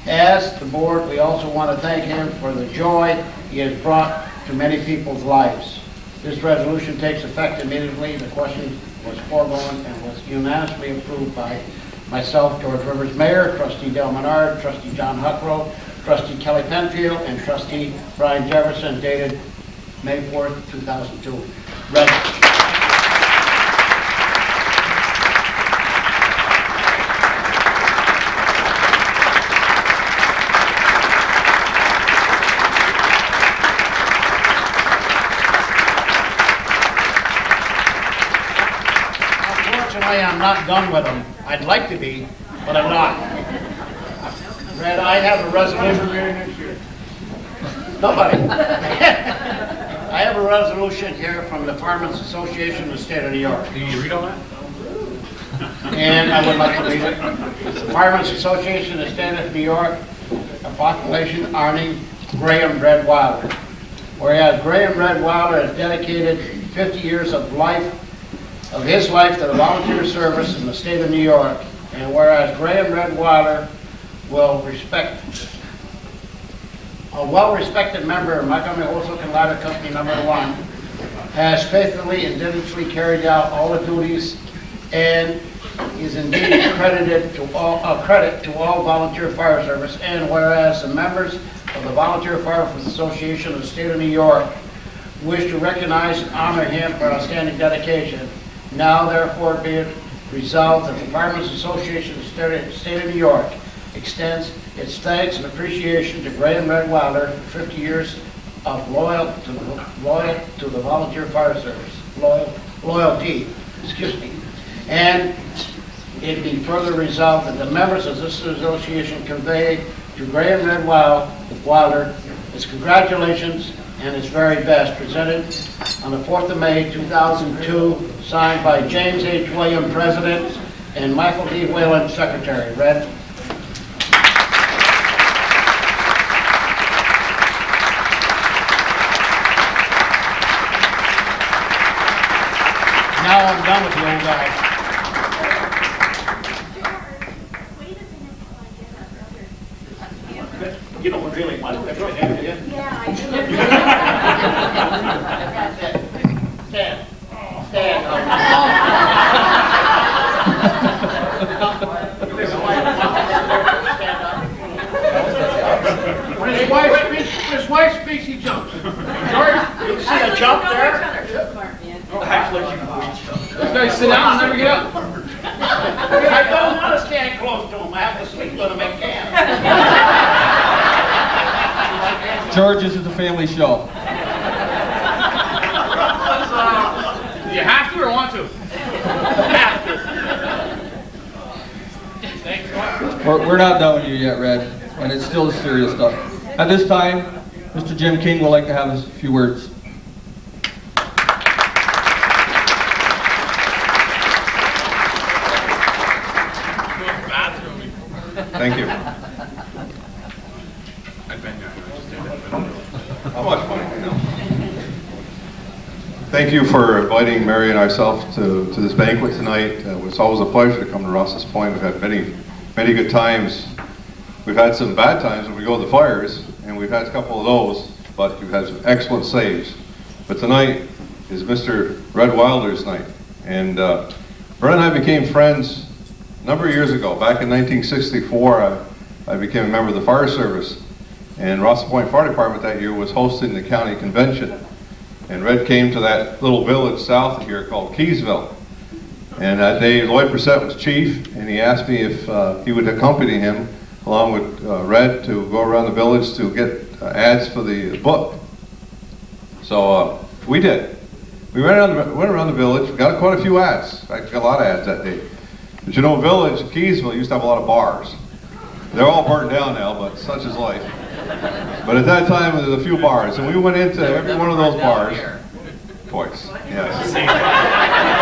As the board, we also want to thank him for the joy he has brought to many people's lives. This resolution takes effect immediately. The question was foregone and was unanimously approved by myself, George Rivers, Mayor, Trustee Del Menard, Trustee John Huckrow, Trustee Kelly Penfield, and Trustee Brian Jefferson, dated May 4th, 2002. Unfortunately, I'm not done with them. I'd like to be, but I'm not. Red, I have a resolution. Nobody. I have a resolution here from the Firemen's Association of the State of New York. Can you read all that? And I would like to read it. The Firemen's Association of the State of New York, a proclamation honoring Graham Red Wilder. Whereas Graham Red Wilder has dedicated 50 years of his life to the volunteer service in the state of New York, and whereas Graham Red Wilder a well-respected member of Montgomery Wholesale and Ladder Company No. 1, has faithfully and diligently carried out all the duties and is indeed a credit to all volunteer fire service, and whereas the members of the Volunteer Fire Association of the State of New York wish to recognize and honor him for outstanding dedication, now therefore be it resolved that the Firemen's Association of the State of New York extends its thanks and appreciation to Graham Red Wilder for 50 years of loyal to the volunteer fire service, loyalty, and it be further resolved that the members of this association convey to Graham Red Wilder his congratulations and his very best, presented on the 4th of May 2002, signed by James H. William, President, and Michael D. Whalen, Secretary. Red. Now I'm done with the old guy. You don't really want to picture him, do you? Yeah, I do. Stand. Stand. When his wife speaks, he jumps. George, you see a jump there? This guy sit down and never get up. I don't want to stand close to him. I have to sleep with him at camp. George, this is a family show. Do you have to or want to? Have to. Thanks. We're not done with you yet, Red, and it's still serious stuff. At this time, Mr. Jim King would like to have a few words. Thank you. Thank you for inviting Mary and myself to this banquet tonight. It's always a pleasure to come to Rouses Point. We've had many good times. We've had some bad times when we go to the fires, and we've had a couple of those, but we've had some excellent saves. But tonight is Mr. Red Wilder's night. And Brett and I became friends a number of years ago. Back in 1964, I became a member of the fire service. And Rouses Point Fire Department that year was hosting the county convention. And Red came to that little village south of here called Keysville. And that day, Lloyd Brissett was chief, and he asked me if he would accompany him along with Red to go around the village to get ads for the book. So we did. We went around the village, we got quite a few ads. In fact, we got a lot of ads that day. But you know, village, Keysville used to have a lot of bars. They're all burnt down now, but such is life. But at that time, there was a few bars, and we went into every one of those bars. Twice, yes.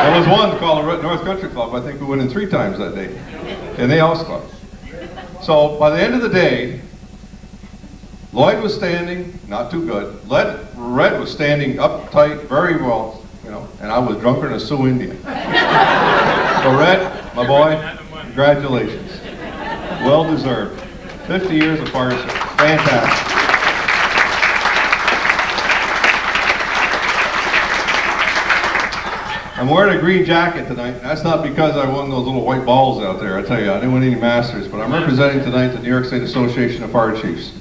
There was one called the North Country Club. I think we went in 3 times that day. And they house club. So by the end of the day, Lloyd was standing, not too good. Red was standing uptight, very well, you know, and I was drunker than a Sioux Indian. So Red, my boy, congratulations. Well deserved. 50 years of fire service. Fantastic. I'm wearing a green jacket tonight, and that's not because I won those little white balls out there. I tell you, I didn't win any Masters, but I'm representing tonight the New York State Association of Fire Chiefs.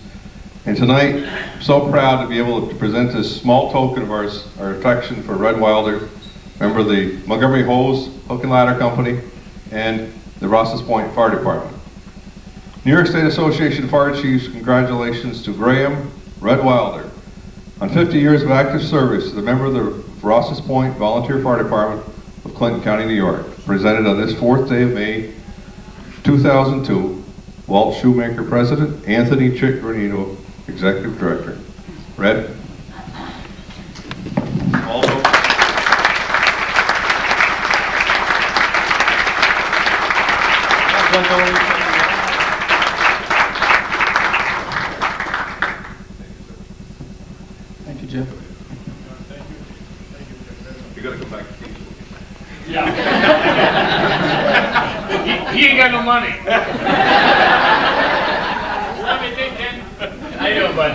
And tonight, I'm so proud to be able to present this small token of our affection for Red Wilder, member of the Montgomery Hose Hook and Ladder Company, and the Rouses Point Fire Department. New York State Association of Fire Chiefs, congratulations to Graham Red Wilder on 50 years of active service as a member of the Rouses Point Volunteer Fire Department of Clinton County, New York. Presented on this 4th day of May, 2002, Walt Shoemaker, President, Anthony Chick Granito, Executive Director. Red. Also. Thank you, Jeff. You gotta come back. Yeah. he ain't got no money. Let me think, Ken. How you doing, bud?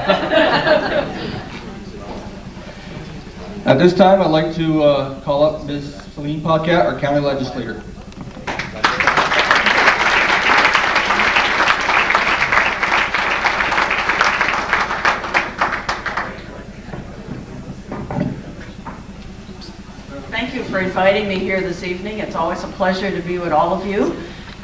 At this time, I'd like to call up Ms. Celine Paquette, our county legislator. Thank you for inviting me here this evening. It's always a pleasure to be with all of you.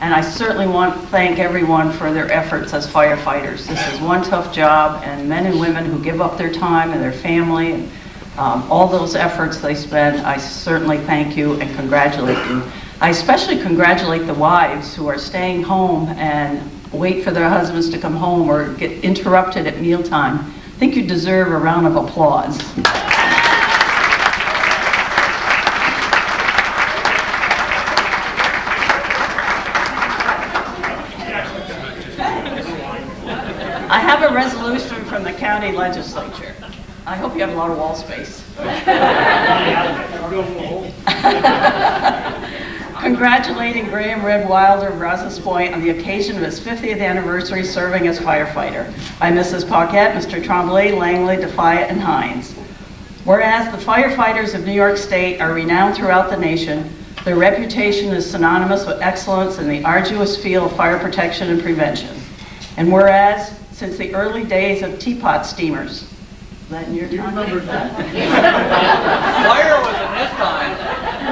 And I certainly want to thank everyone for their efforts as firefighters. This is one tough job, and men and women who give up their time and their family and all those efforts they spend, I certainly thank you and congratulate you. I especially congratulate the wives who are staying home and wait for their husbands to come home or get interrupted at mealtime. I think you deserve a round of applause. I have a resolution from the county legislature. I hope you have a lot of wall space. Congratulating Graham Red Wilder of Rouses Point on the occasion of his 50th anniversary serving as firefighter by Mrs. Paquette, Mr. Tremblay, Langley, Defiant, and Hines. Whereas the firefighters of New York State are renowned throughout the nation, their reputation is synonymous with excellence in the arduous field of fire protection and prevention. And whereas, since the early days of teapot steamers, is that in your time? Fire was in his time.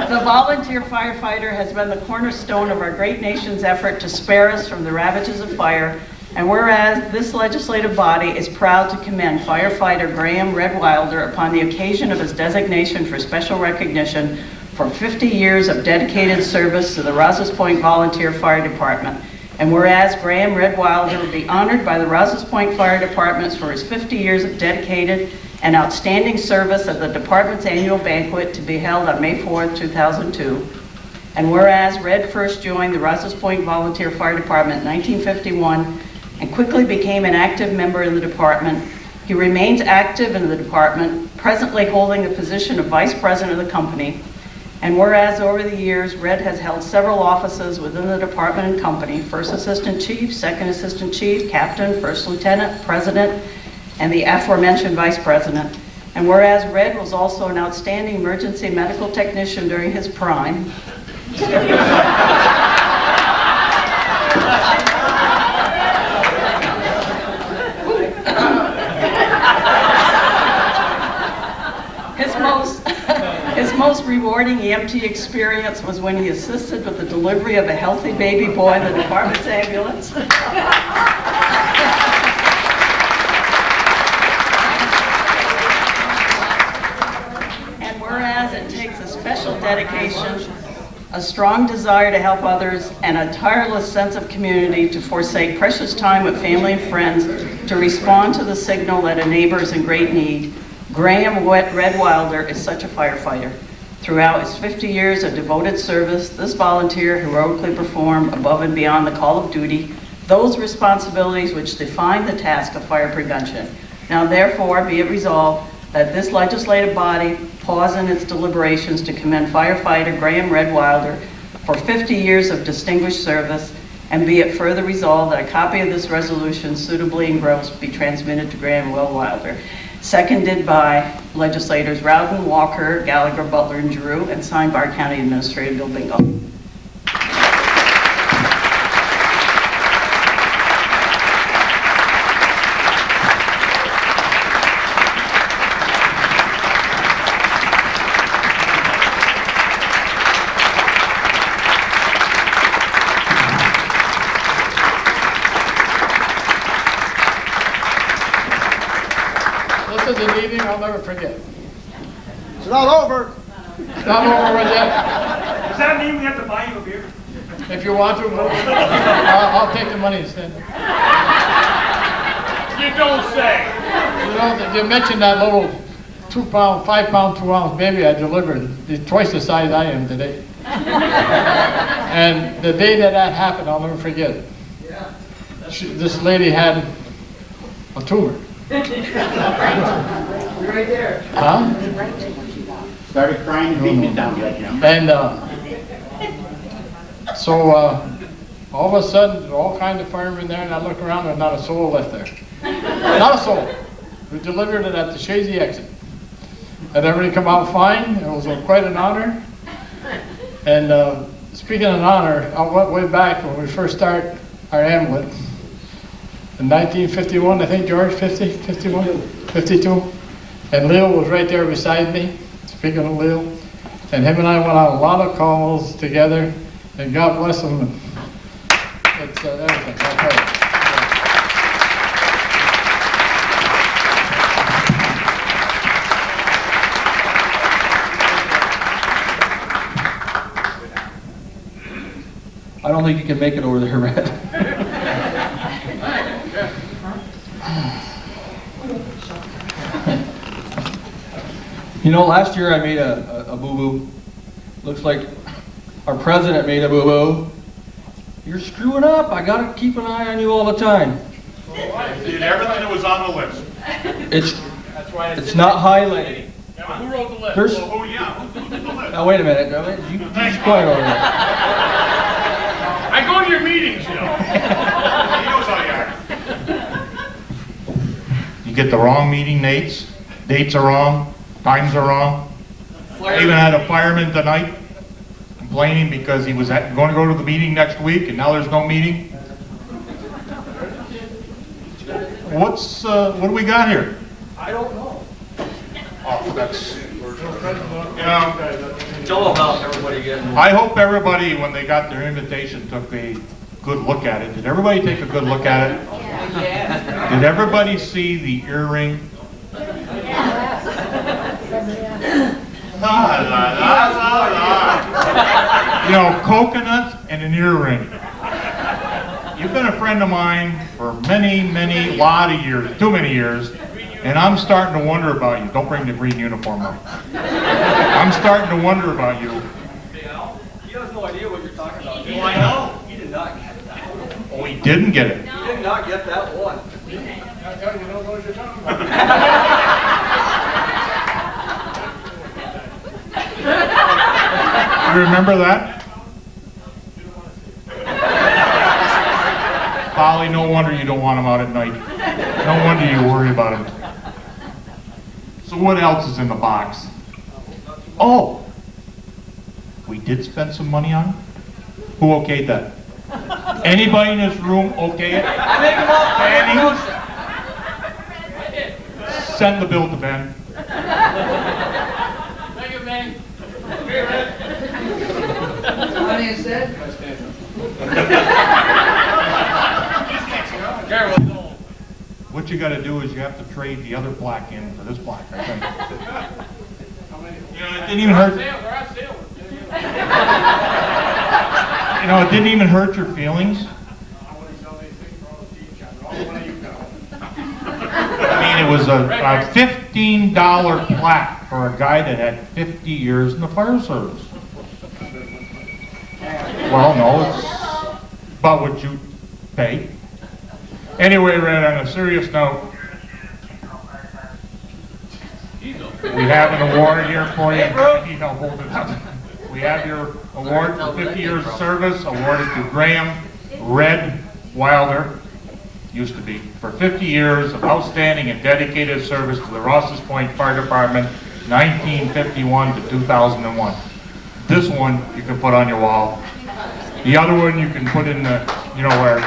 The volunteer firefighter has been the cornerstone of our great nation's effort to spare us from the ravages of fire. And whereas this legislative body is proud to commend firefighter Graham Red Wilder upon the occasion of his designation for special recognition for 50 years of dedicated service to the Rouses Point Volunteer Fire Department. And whereas Graham Red Wilder will be honored by the Rouses Point Fire Department for his 50 years of dedicated and outstanding service at the department's annual banquet to be held on May 4th, 2002. And whereas Red first joined the Rouses Point Volunteer Fire Department in 1951 and quickly became an active member in the department, he remains active in the department, presently holding the position of Vice President of the company. And whereas over the years, Red has held several offices within the department and company: First Assistant Chief, Second Assistant Chief, Captain, First Lieutenant, President, and the aforementioned Vice President. And whereas Red was also an outstanding emergency medical technician during his prime. His most rewarding EMT experience was when he assisted with the delivery of a healthy baby boy in the department's ambulance. And whereas it takes a special dedication, a strong desire to help others, and a tireless sense of community to forsake precious time with family and friends to respond to the signal that a neighbor is in great need, Graham Red Wilder is such a firefighter. Throughout his 50 years of devoted service, this volunteer heroically performed above and beyond the call of duty those responsibilities which define the task of fire prevention. Now therefore be it resolved that this legislative body pause in its deliberations to commend firefighter Graham Redwilder for 50 years of distinguished service, and be it further resolved that a copy of this resolution suitably engrossed be transmitted to Graham Redwilder. Seconded by legislators Rowden, Walker, Gallagher, Butler, and Giroux, and signed by our County Administrator Bill Bingo. This is an evening I'll never forget. It's not over. It's not over with yet. Does that mean we have to buy you a beer? If you want to, I'll take the money instead. You don't say. You know, you mentioned that little 2 pound, 5 pound, 2 ounce baby I delivered. It's twice the size I am today. And the day that happened, I'll never forget it. This lady had a tumor. Right there. Huh? Started crying and beating it down like him. And so all of a sudden, there were all kinds of firemen there, and I look around and not a soul left there. Not a soul. We delivered it at the Shazy exit. And everybody come out fine. It was quite an honor. And speaking of an honor, I went way back when we first started our ambulance. In 1951, I think, George, 50, 51, 52. And Leo was right there beside me, speaking of Leo. And him and I went on a lot of calls together, and God bless him. It's everything. I don't think you can make it over there, Red. You know, last year I made a boo-boo. Looks like our president made a boo-boo. You're screwing up. I gotta keep an eye on you all the time. Did everything that was on the list. It's not highlighted. Now, who wrote the list? There's- Well, who did the list? Now wait a minute. You just quiet over there. I go to your meetings, you know. He knows how you act. You get the wrong meeting dates. Dates are wrong. Times are wrong. I even had a fireman tonight complaining because he was going to go to the meeting next week, and now there's no meeting. What do we got here? I don't know. Oh, that's, It's all about everybody getting. I hope everybody, when they got their invitation, took a good look at it. Did everybody take a good look at it? Yeah. Did everybody see the earring? You know, coconuts and an earring. You've been a friend of mine for many, lot of years, too many years, and I'm starting to wonder about you. Don't bring the green uniform up. I'm starting to wonder about you. Hey, Al, he has no idea what you're talking about. Oh, I know. He did not get that one. Oh, he didn't get it. He did not get that one. You don't know what you're talking about. You remember that? Polly, no wonder you don't want him out at night. No wonder you worry about him. So what else is in the box? Oh! We did spend some money on it? Who okayed that? Anybody in this room okay it? I make him up. Benny? Send the bill to Ben. Thank you, man. Honey, is that? What you gotta do is you have to trade the other plaque in for this plaque, I think. You know, it didn't even hurt. You know, it didn't even hurt your feelings. I mean, it was a $15 plaque for a guy that had 50 years in the fire service? Well, no, it's about what you pay. Anyway, Red, on a serious note, we have an award here for you. You know, hold it up. We have your award for 50 years of service, awarded to Graham Red Wilder, used to be, for 50 years of outstanding and dedicated service to the Rouses Point Fire Department, 1951 to 2001. This one you can put on your wall. The other one you can put in the, you know where.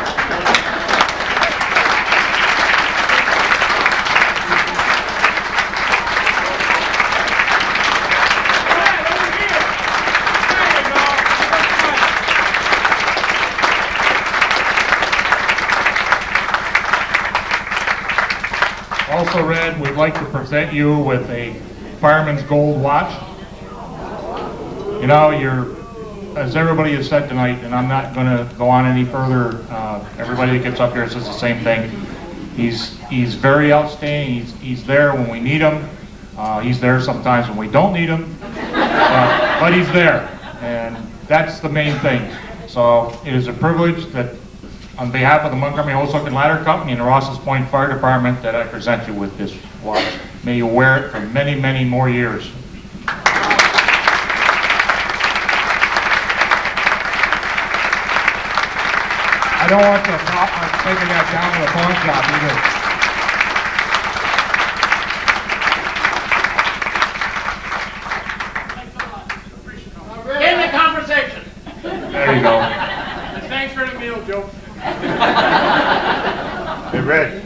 Also, Red, we'd like to present you with a Fireman's Gold watch. You know, as everybody has said tonight, and I'm not going to go on any further, everybody that gets up here says the same thing. He's very outstanding. He's there when we need him. He's there sometimes when we don't need him, but he's there, and that's the main thing. So it is a privilege that, on behalf of the Montgomery Hosehook and Ladder Company and the Rouses Point Fire Department, that I present you with this watch. May you wear it for many, many more years. I don't want to taking that down to the pawn shop either. End the conversation. There you go. Thanks for the meal, Joe. Hey, Red,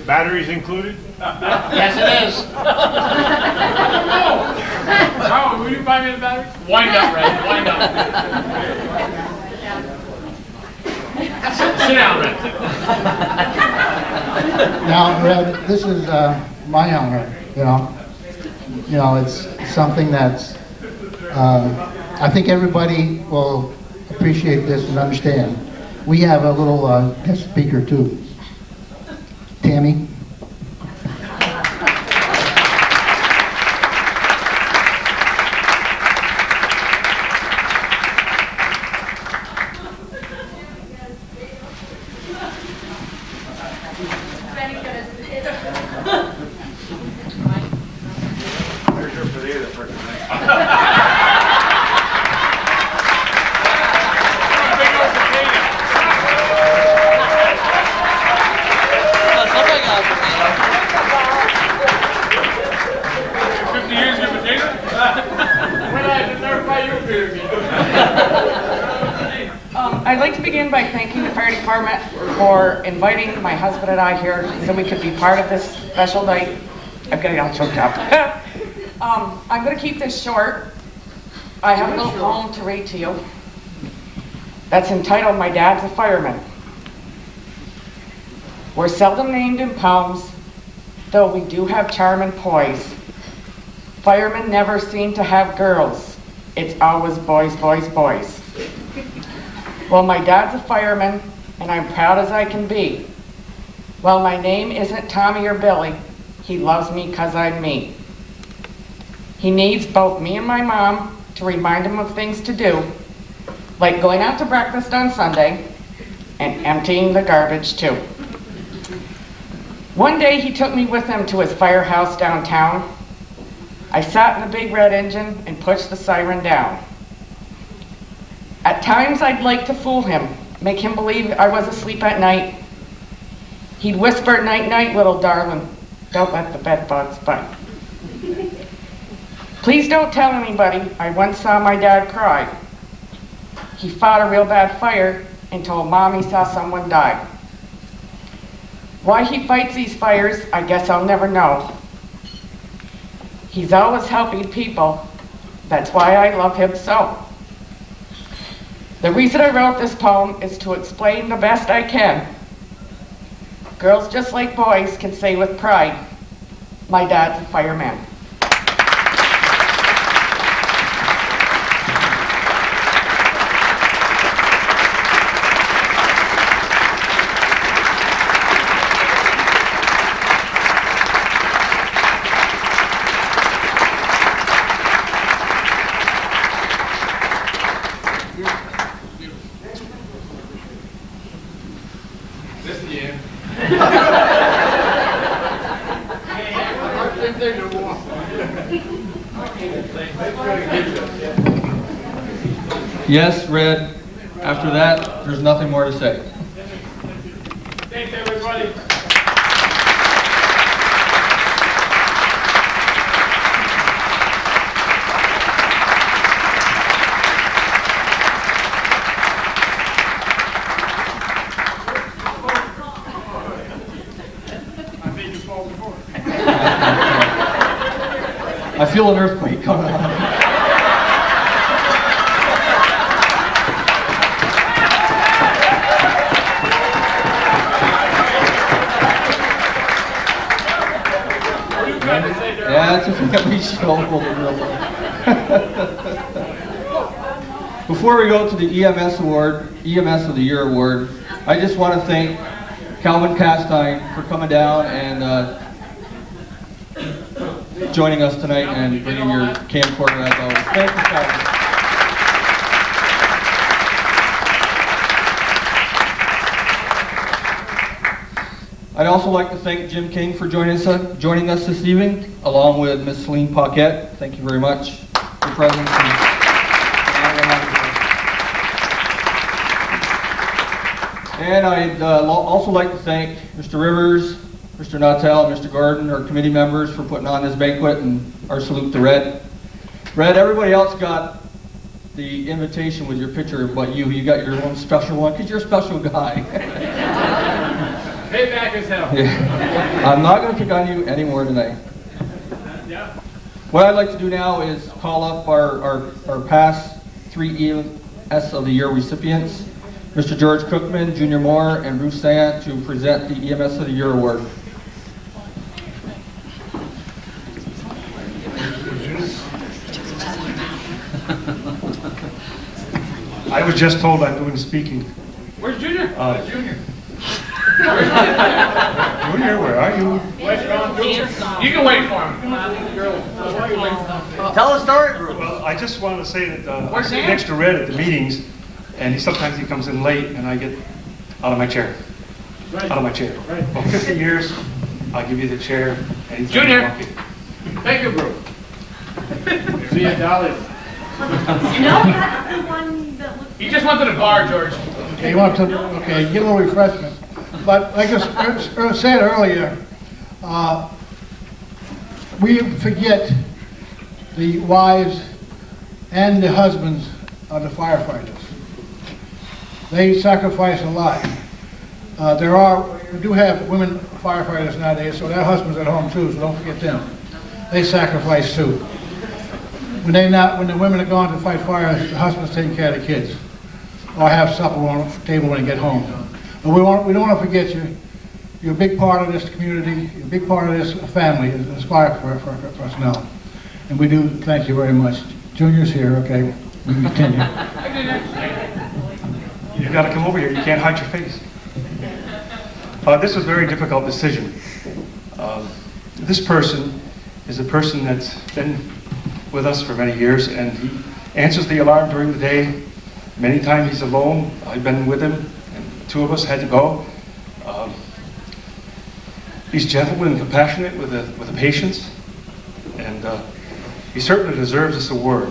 batteries included? Yes, it is. Oh, will you buy me the battery? Wind up, Red. Wind up. Sit down, Red. Now, Red, this is my honor, you know. You know, it's something that's, I think everybody will appreciate this and understand. We have a little guest speaker too. Tammy. There's your potato for tonight. I'd like to begin by thanking the fire department for inviting my husband and I here so we could be part of this special night. I'm getting all choked up. I'm going to keep this short. I have a little poem to read to you that's entitled "My Dad's a Fireman." We're seldom named in poems, though we do have charm and poise. Firemen never seem to have girls. It's always boys, boys, boys. Well, my dad's a fireman, and I'm proud as I can be. Well, my name isn't Tommy or Billy. He loves me 'cause I'm me. He needs both me and my mom to remind him of things to do, like going out to breakfast on Sunday and emptying the garbage too. One day he took me with him to his firehouse downtown. I sat in the big red engine and pushed the siren down. At times I'd like to fool him, make him believe I was asleep at night. He'd whisper, "Night, night, little darling. Don't let the bed bugs bite." Please don't tell anybody I once saw my dad cry. He fought a real bad fire and told Mom he saw someone die. Why he fights these fires, I guess I'll never know. He's always helping people. That's why I love him so. The reason I wrote this poem is to explain the best I can. Girls, just like boys, can say with pride, "My dad's a fireman." This is the end. Yes, red. After that, there's nothing more to say. Thanks, everybody. I feel an earthquake coming on. Yeah, it's a family show. Before we go to the EMS award, EMS of the Year award, I just want to thank Calvin Castine for coming down and joining us tonight and bringing your camcorder as always. Thank you, Calvin. I'd also like to thank Jim King for joining us this evening, along with Miss Celine Paquette. Thank you very much for your presence. And I'd also like to thank Mr. Rivers, Mr. Nautel, and Mr. Gordon, our committee members, for putting on this banquet, and our salute to Red. Red, everybody else got the invitation with your picture, but you got your own special one, because you're a special guy. Payback as hell. Yeah. I'm not going to pick on you anymore tonight. Yeah. What I'd like to do now is call up our past 3 EMS of the Year recipients, Mr. George Cookman, Junior Moore, and Ruth Sand, to present the EMS of the Year award. I was just told I'm doing speaking. Where's Junior? Junior. Junior, where are you? You can wait for him. Tell a story, Bruce. Well, I just wanted to say that I sit next to Red at the meetings, and sometimes he comes in late, and I get out of my chair. Right. Out of my chair. Right. For 50 years, I'll give you the chair. Junior. Thank you, Bruce. See you, Dolly. No, that's the one that looks... He just went to the bar, George. Okay, you want to, okay, get a little refreshment. But like I said earlier, we forget the wives and the husbands of the firefighters. They sacrifice a lot. We do have women firefighters nowadays, so their husbands at home too, so don't forget them. They sacrifice too. When the women are gone to fight fires, the husband's taking care of the kids, or have supper on the table when they get home. But we don't want to forget you. You're a big part of this community. You're a big part of this family, this fire personnel. And we do thank you very much. Junior's here, okay? We can continue. You've got to come over here. You can't hide your face. This is a very difficult decision. This person is a person that's been with us for many years, and he answers the alarm during the day. Many times he's alone. I've been with him, and the two of us had to go. He's gentle and compassionate with the patients, and he certainly deserves this award.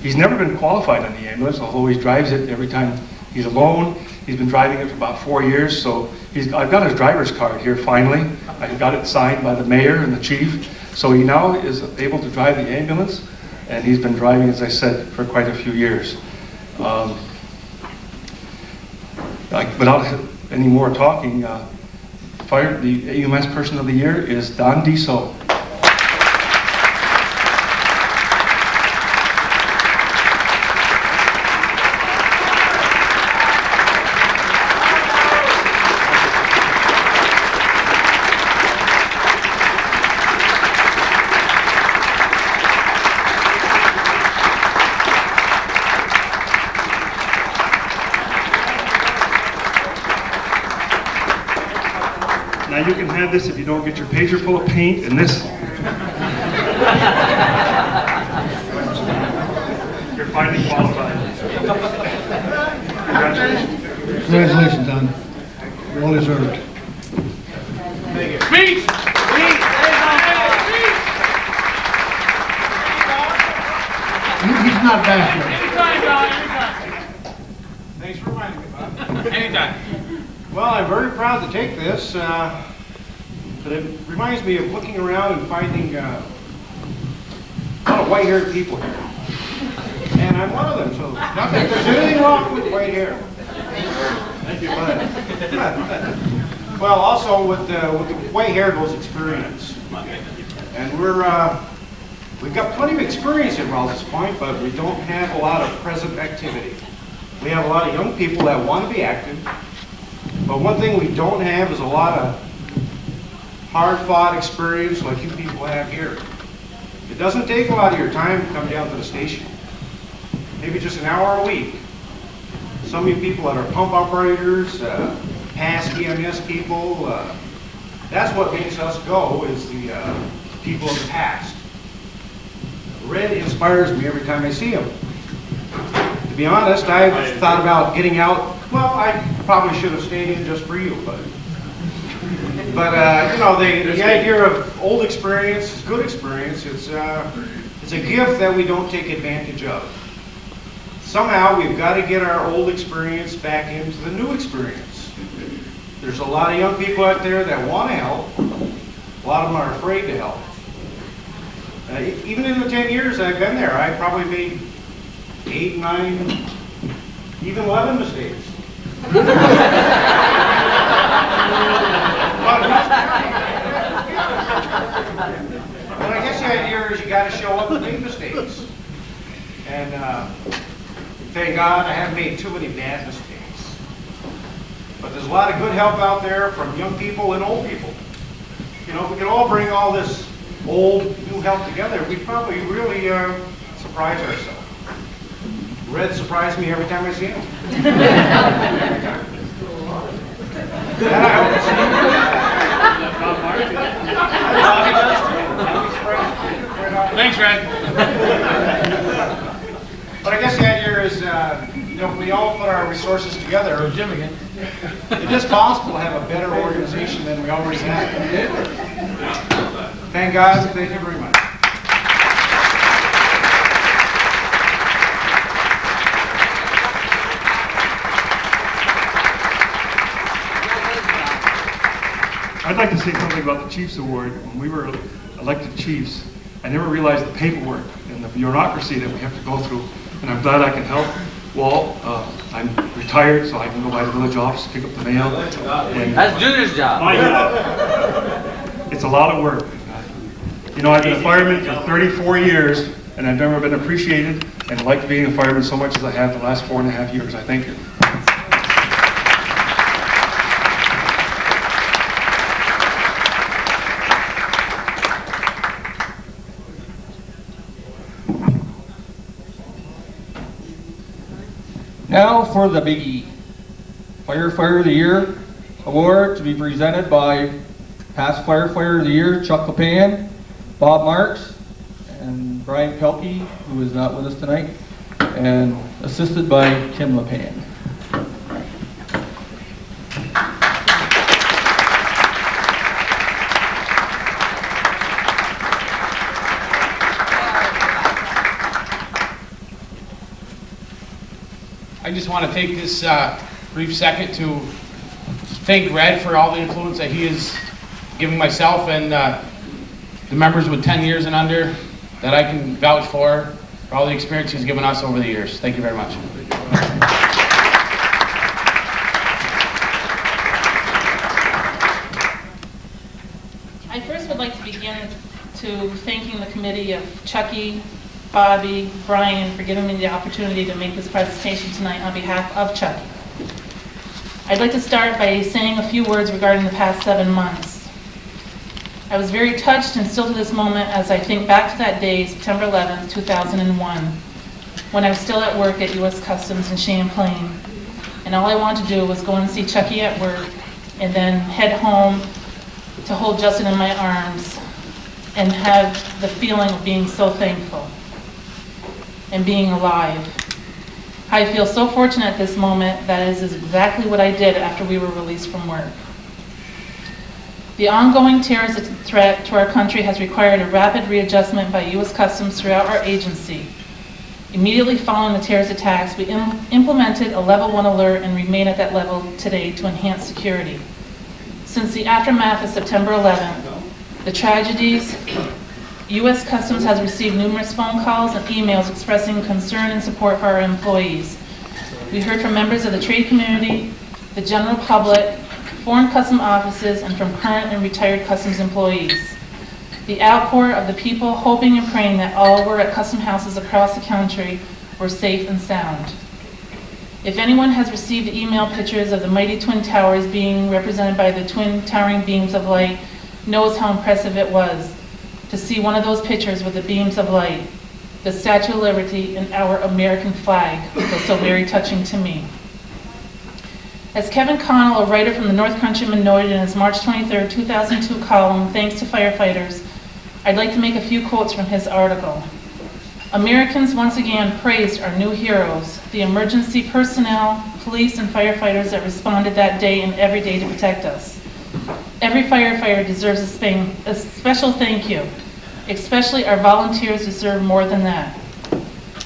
He's never been qualified on the ambulance, although he drives it every time he's alone. He's been driving it for about 4 years, so I've got his driver's card here finally. I got it signed by the mayor and the chief, so he now is able to drive the ambulance, and he's been driving, as I said, for quite a few years. Without any more talking, the EMS Person of the Year is Don Diso. Now you can have this if you don't get your pager full of paint and this. You're finally qualified. Congratulations. Congratulations, Don. We'll well deserved. Speech! He's not back yet. Thanks for reminding me, Bob. Anytime. Well, I'm very proud to take this, but it reminds me of looking around and finding a lot of white-haired people here. And I'm one of them, so not that there's anything wrong with white hair. Thank you. Well, also with the white hair goes experience. And we've got plenty of experience at Rouses Point, but we don't have a lot of present activity. We have a lot of young people that want to be active, but one thing we don't have is a lot of hard-fought experience like you people have here. It doesn't take a lot of your time to come down to the station. Maybe just an hour a week. Some of you people that are pump operators, past EMS people, that's what makes us go, is the people of the past. Red inspires me every time I see him. To be honest, I've thought about getting out. Well, I probably should have stayed in just for you, but you know, the idea of old experience is good experience. It's a gift that we don't take advantage of. Somehow we've got to get our old experience back into the new experience. There's a lot of young people out there that want to help. A lot of them are afraid to help. Even in the 10 years I've been there, I probably made 8, 9, even 11 mistakes. But I guess the idea is you got to show up and make mistakes. And thank God I haven't made too many bad mistakes. But there's a lot of good help out there from young people and old people. You know, if we could all bring all this old, new help together, we'd probably really surprise ourselves. Red surprised me every time I see him. Thanks, Red. But I guess the idea is, you know, if we all put our resources together, Jim again, it is possible to have a better organization than we already have. Thank God. Thank you very much. I'd like to say something about the Chiefs Award. When we were elected chiefs, I never realized the paperwork and the bureaucracy that we have to go through, and I'm glad I can help. Walt, I'm retired, so I can go by the village office, pick up the mail. And That's Junior's job. It's a lot of work. You know, I've been a fireman for 34 years, and I've never been appreciated and liked being a fireman so much as I have the last 4.5 years. I thank you. Now for the biggie. Firefighter of the Year award to be presented by past Firefighter of the Year, Chuck LePan, Bob Marks, and Brian Pelkey, who is not with us tonight, and assisted by Kim LePan. I just want to take this brief second to thank Red for all the influence that he has given myself and the members with 10 years and under that I can vouch for all the experience he's given us over the years. Thank you very much. I first would like to begin to thanking the committee of Chucky, Bobby, Brian for giving me the opportunity to make this presentation tonight on behalf of Chucky. I'd like to start by saying a few words regarding the past 7 months. I was very touched and still to this moment as I think back to that day, September 11th, 2001, when I was still at work at U.S. Customs in Champlain. And all I wanted to do was go and see Chucky at work and then head home to hold Justin in my arms and have the feeling of being so thankful and being alive. I feel so fortunate at this moment that it is exactly what I did after we were released from work. The ongoing terrorist threat to our country has required a rapid readjustment by U.S. Customs throughout our agency. Immediately following the terrorist attacks, we implemented a level 1 alert and remain at that level today to enhance security. Since the aftermath of September 11th, the tragedies, U.S. Customs has received numerous phone calls and emails expressing concern and support for our employees. We heard from members of the trade community, the general public, foreign custom offices, and from current and retired customs employees. The outpour of the people hoping and praying that all were at custom houses across the country were safe and sound. If anyone has received email pictures of the mighty twin towers being represented by the twin towering beams of light, knows how impressive it was to see one of those pictures with the beams of light, the Statue of Liberty, and our American flag was so very touching to me. As Kevin Connell, a writer from the North Countryman, noted in his March 23, 2002 column, Thanks to Firefighters, I'd like to make a few quotes from his article. Americans once again praised our new heroes, the emergency personnel, police, and firefighters that responded that day and every day to protect us. Every firefighter deserves a special thank you. Especially our volunteers deserve more than that.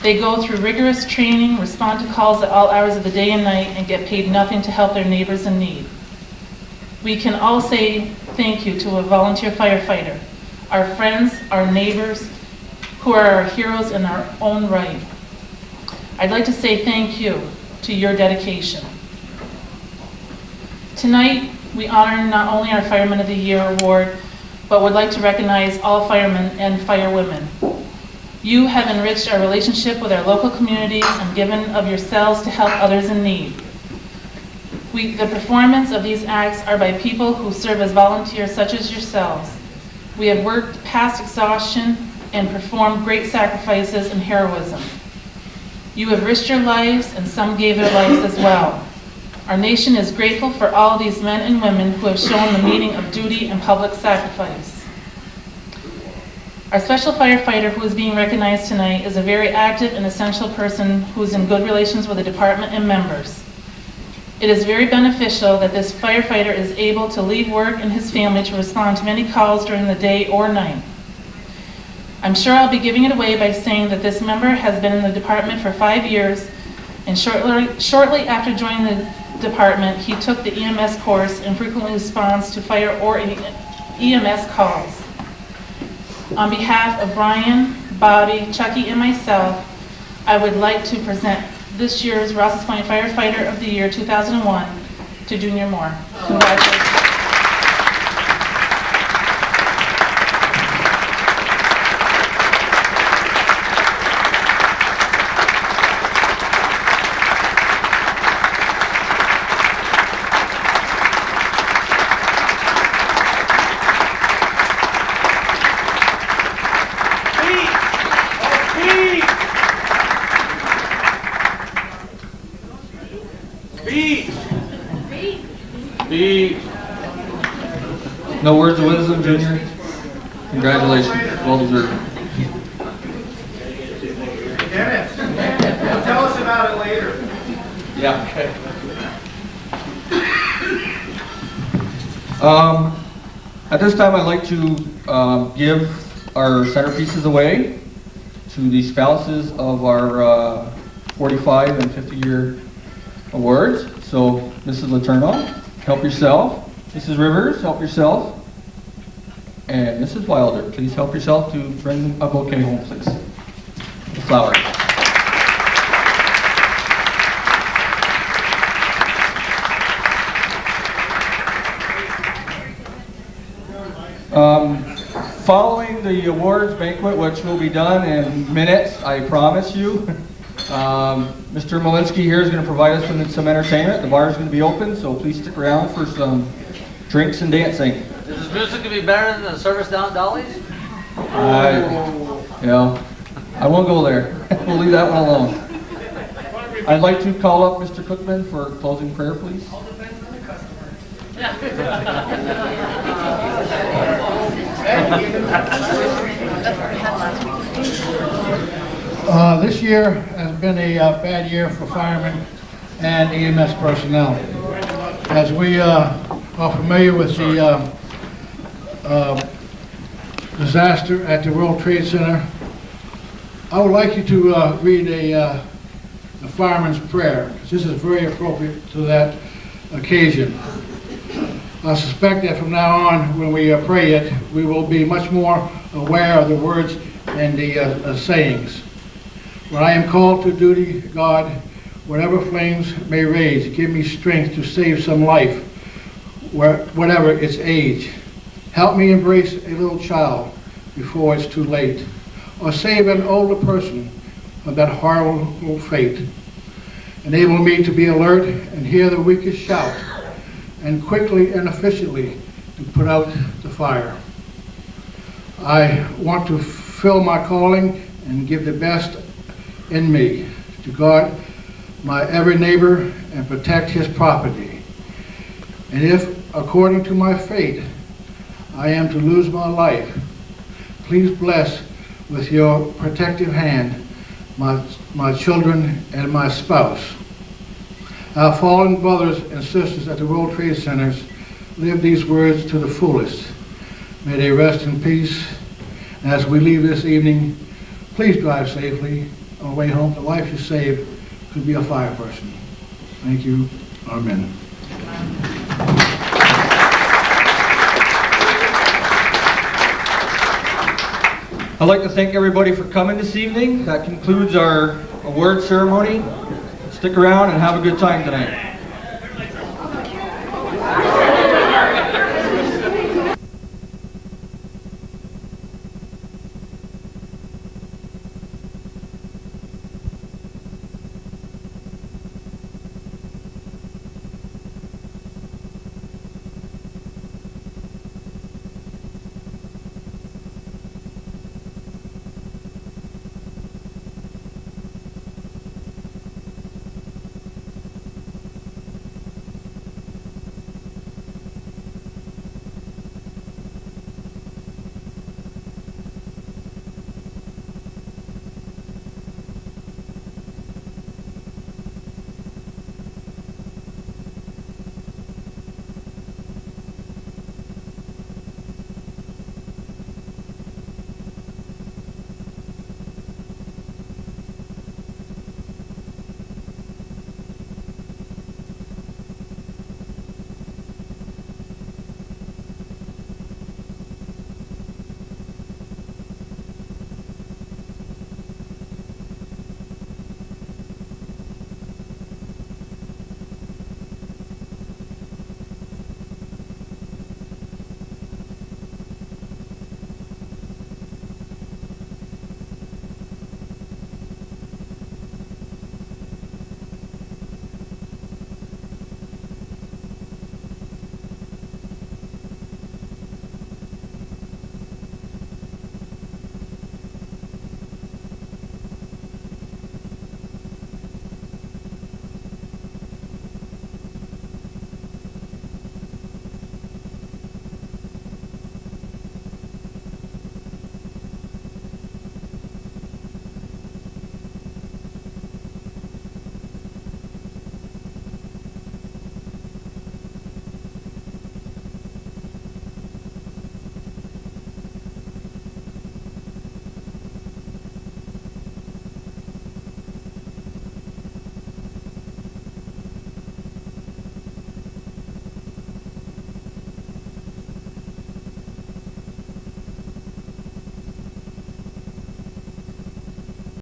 They go through rigorous training, respond to calls at all hours of the day and night, and get paid nothing to help their neighbors in need. We can all say thank you to a volunteer firefighter, our friends, our neighbors, who are our heroes in our own right. I'd like to say thank you to your dedication. Tonight, we honor not only our Fireman of the Year award, but would like to recognize all firemen and firewomen. You have enriched our relationship with our local communities and given of yourselves to help others in need. The performance of these acts are by people who serve as volunteers such as yourselves. We have worked past exhaustion and performed great sacrifices and heroism. You have risked your lives and some gave their lives as well. Our nation is grateful for all these men and women who have shown the meaning of duty and public sacrifice. Our special firefighter who is being recognized tonight is a very active and essential person who is in good relations with the department and members. It is very beneficial that this firefighter is able to leave work and his family to respond to many calls during the day or night. I'm sure I'll be giving it away by saying that this member has been in the department for 5 years, and shortly after joining the department, he took the EMS course and frequently responds to fire or EMS calls. On behalf of Brian, Bobby, Chucky, and myself, I would like to present this year's Rouses Point Firefighter of the Year 2001 to Junior Moore. Congratulations. No words of wisdom, Junior? Congratulations. Well deserved. Dennis, tell us about it later. Yeah, okay. At this time, I'd like to give our centerpieces away to the spouses of our 45 and 50-year awards. So, Mrs. Letourneau, help yourself. Mrs. Rivers, help yourself. And Mrs. Wilder, please help yourself to bring a bouquet home, please. The flowers. Following the awards banquet, which will be done in minutes, I promise you, Mr. Malinsky here is going to provide us with some entertainment. The bar is going to be open, so please stick around for some drinks and dancing. Is this music going to be better than the service down at Dolly's? Yeah, I won't go there. We'll leave that one alone. I'd like to call up Mr. Cookman for closing prayer, please. This year has been a bad year for firemen and EMS personnel. As we are familiar with the disaster at the World Trade Center, I would like you to read a fireman's prayer, because this is very appropriate to that occasion. I suspect that from now on, when we pray it, we will be much more aware of the words and the sayings. When I am called to duty, God, whatever flames may rage, give me strength to save some life, whatever its age. Help me embrace a little child before it's too late, or save an older person of that horrible fate. Enable me to be alert and hear the weakest shout, and quickly and efficiently to put out the fire. I want to fill my calling and give the best in me to guard my every neighbor and protect his property. And if, according to my fate, I am to lose my life, please bless with your protective hand my children and my spouse. Our fallen brothers and sisters at the World Trade Centers live these words to the fullest. May they rest in peace. And as we leave this evening, please drive safely on the way home. The life you saved could be a fire person. Thank you. Amen. I'd like to thank everybody for coming this evening. That concludes our award ceremony. Stick around and have a good time tonight.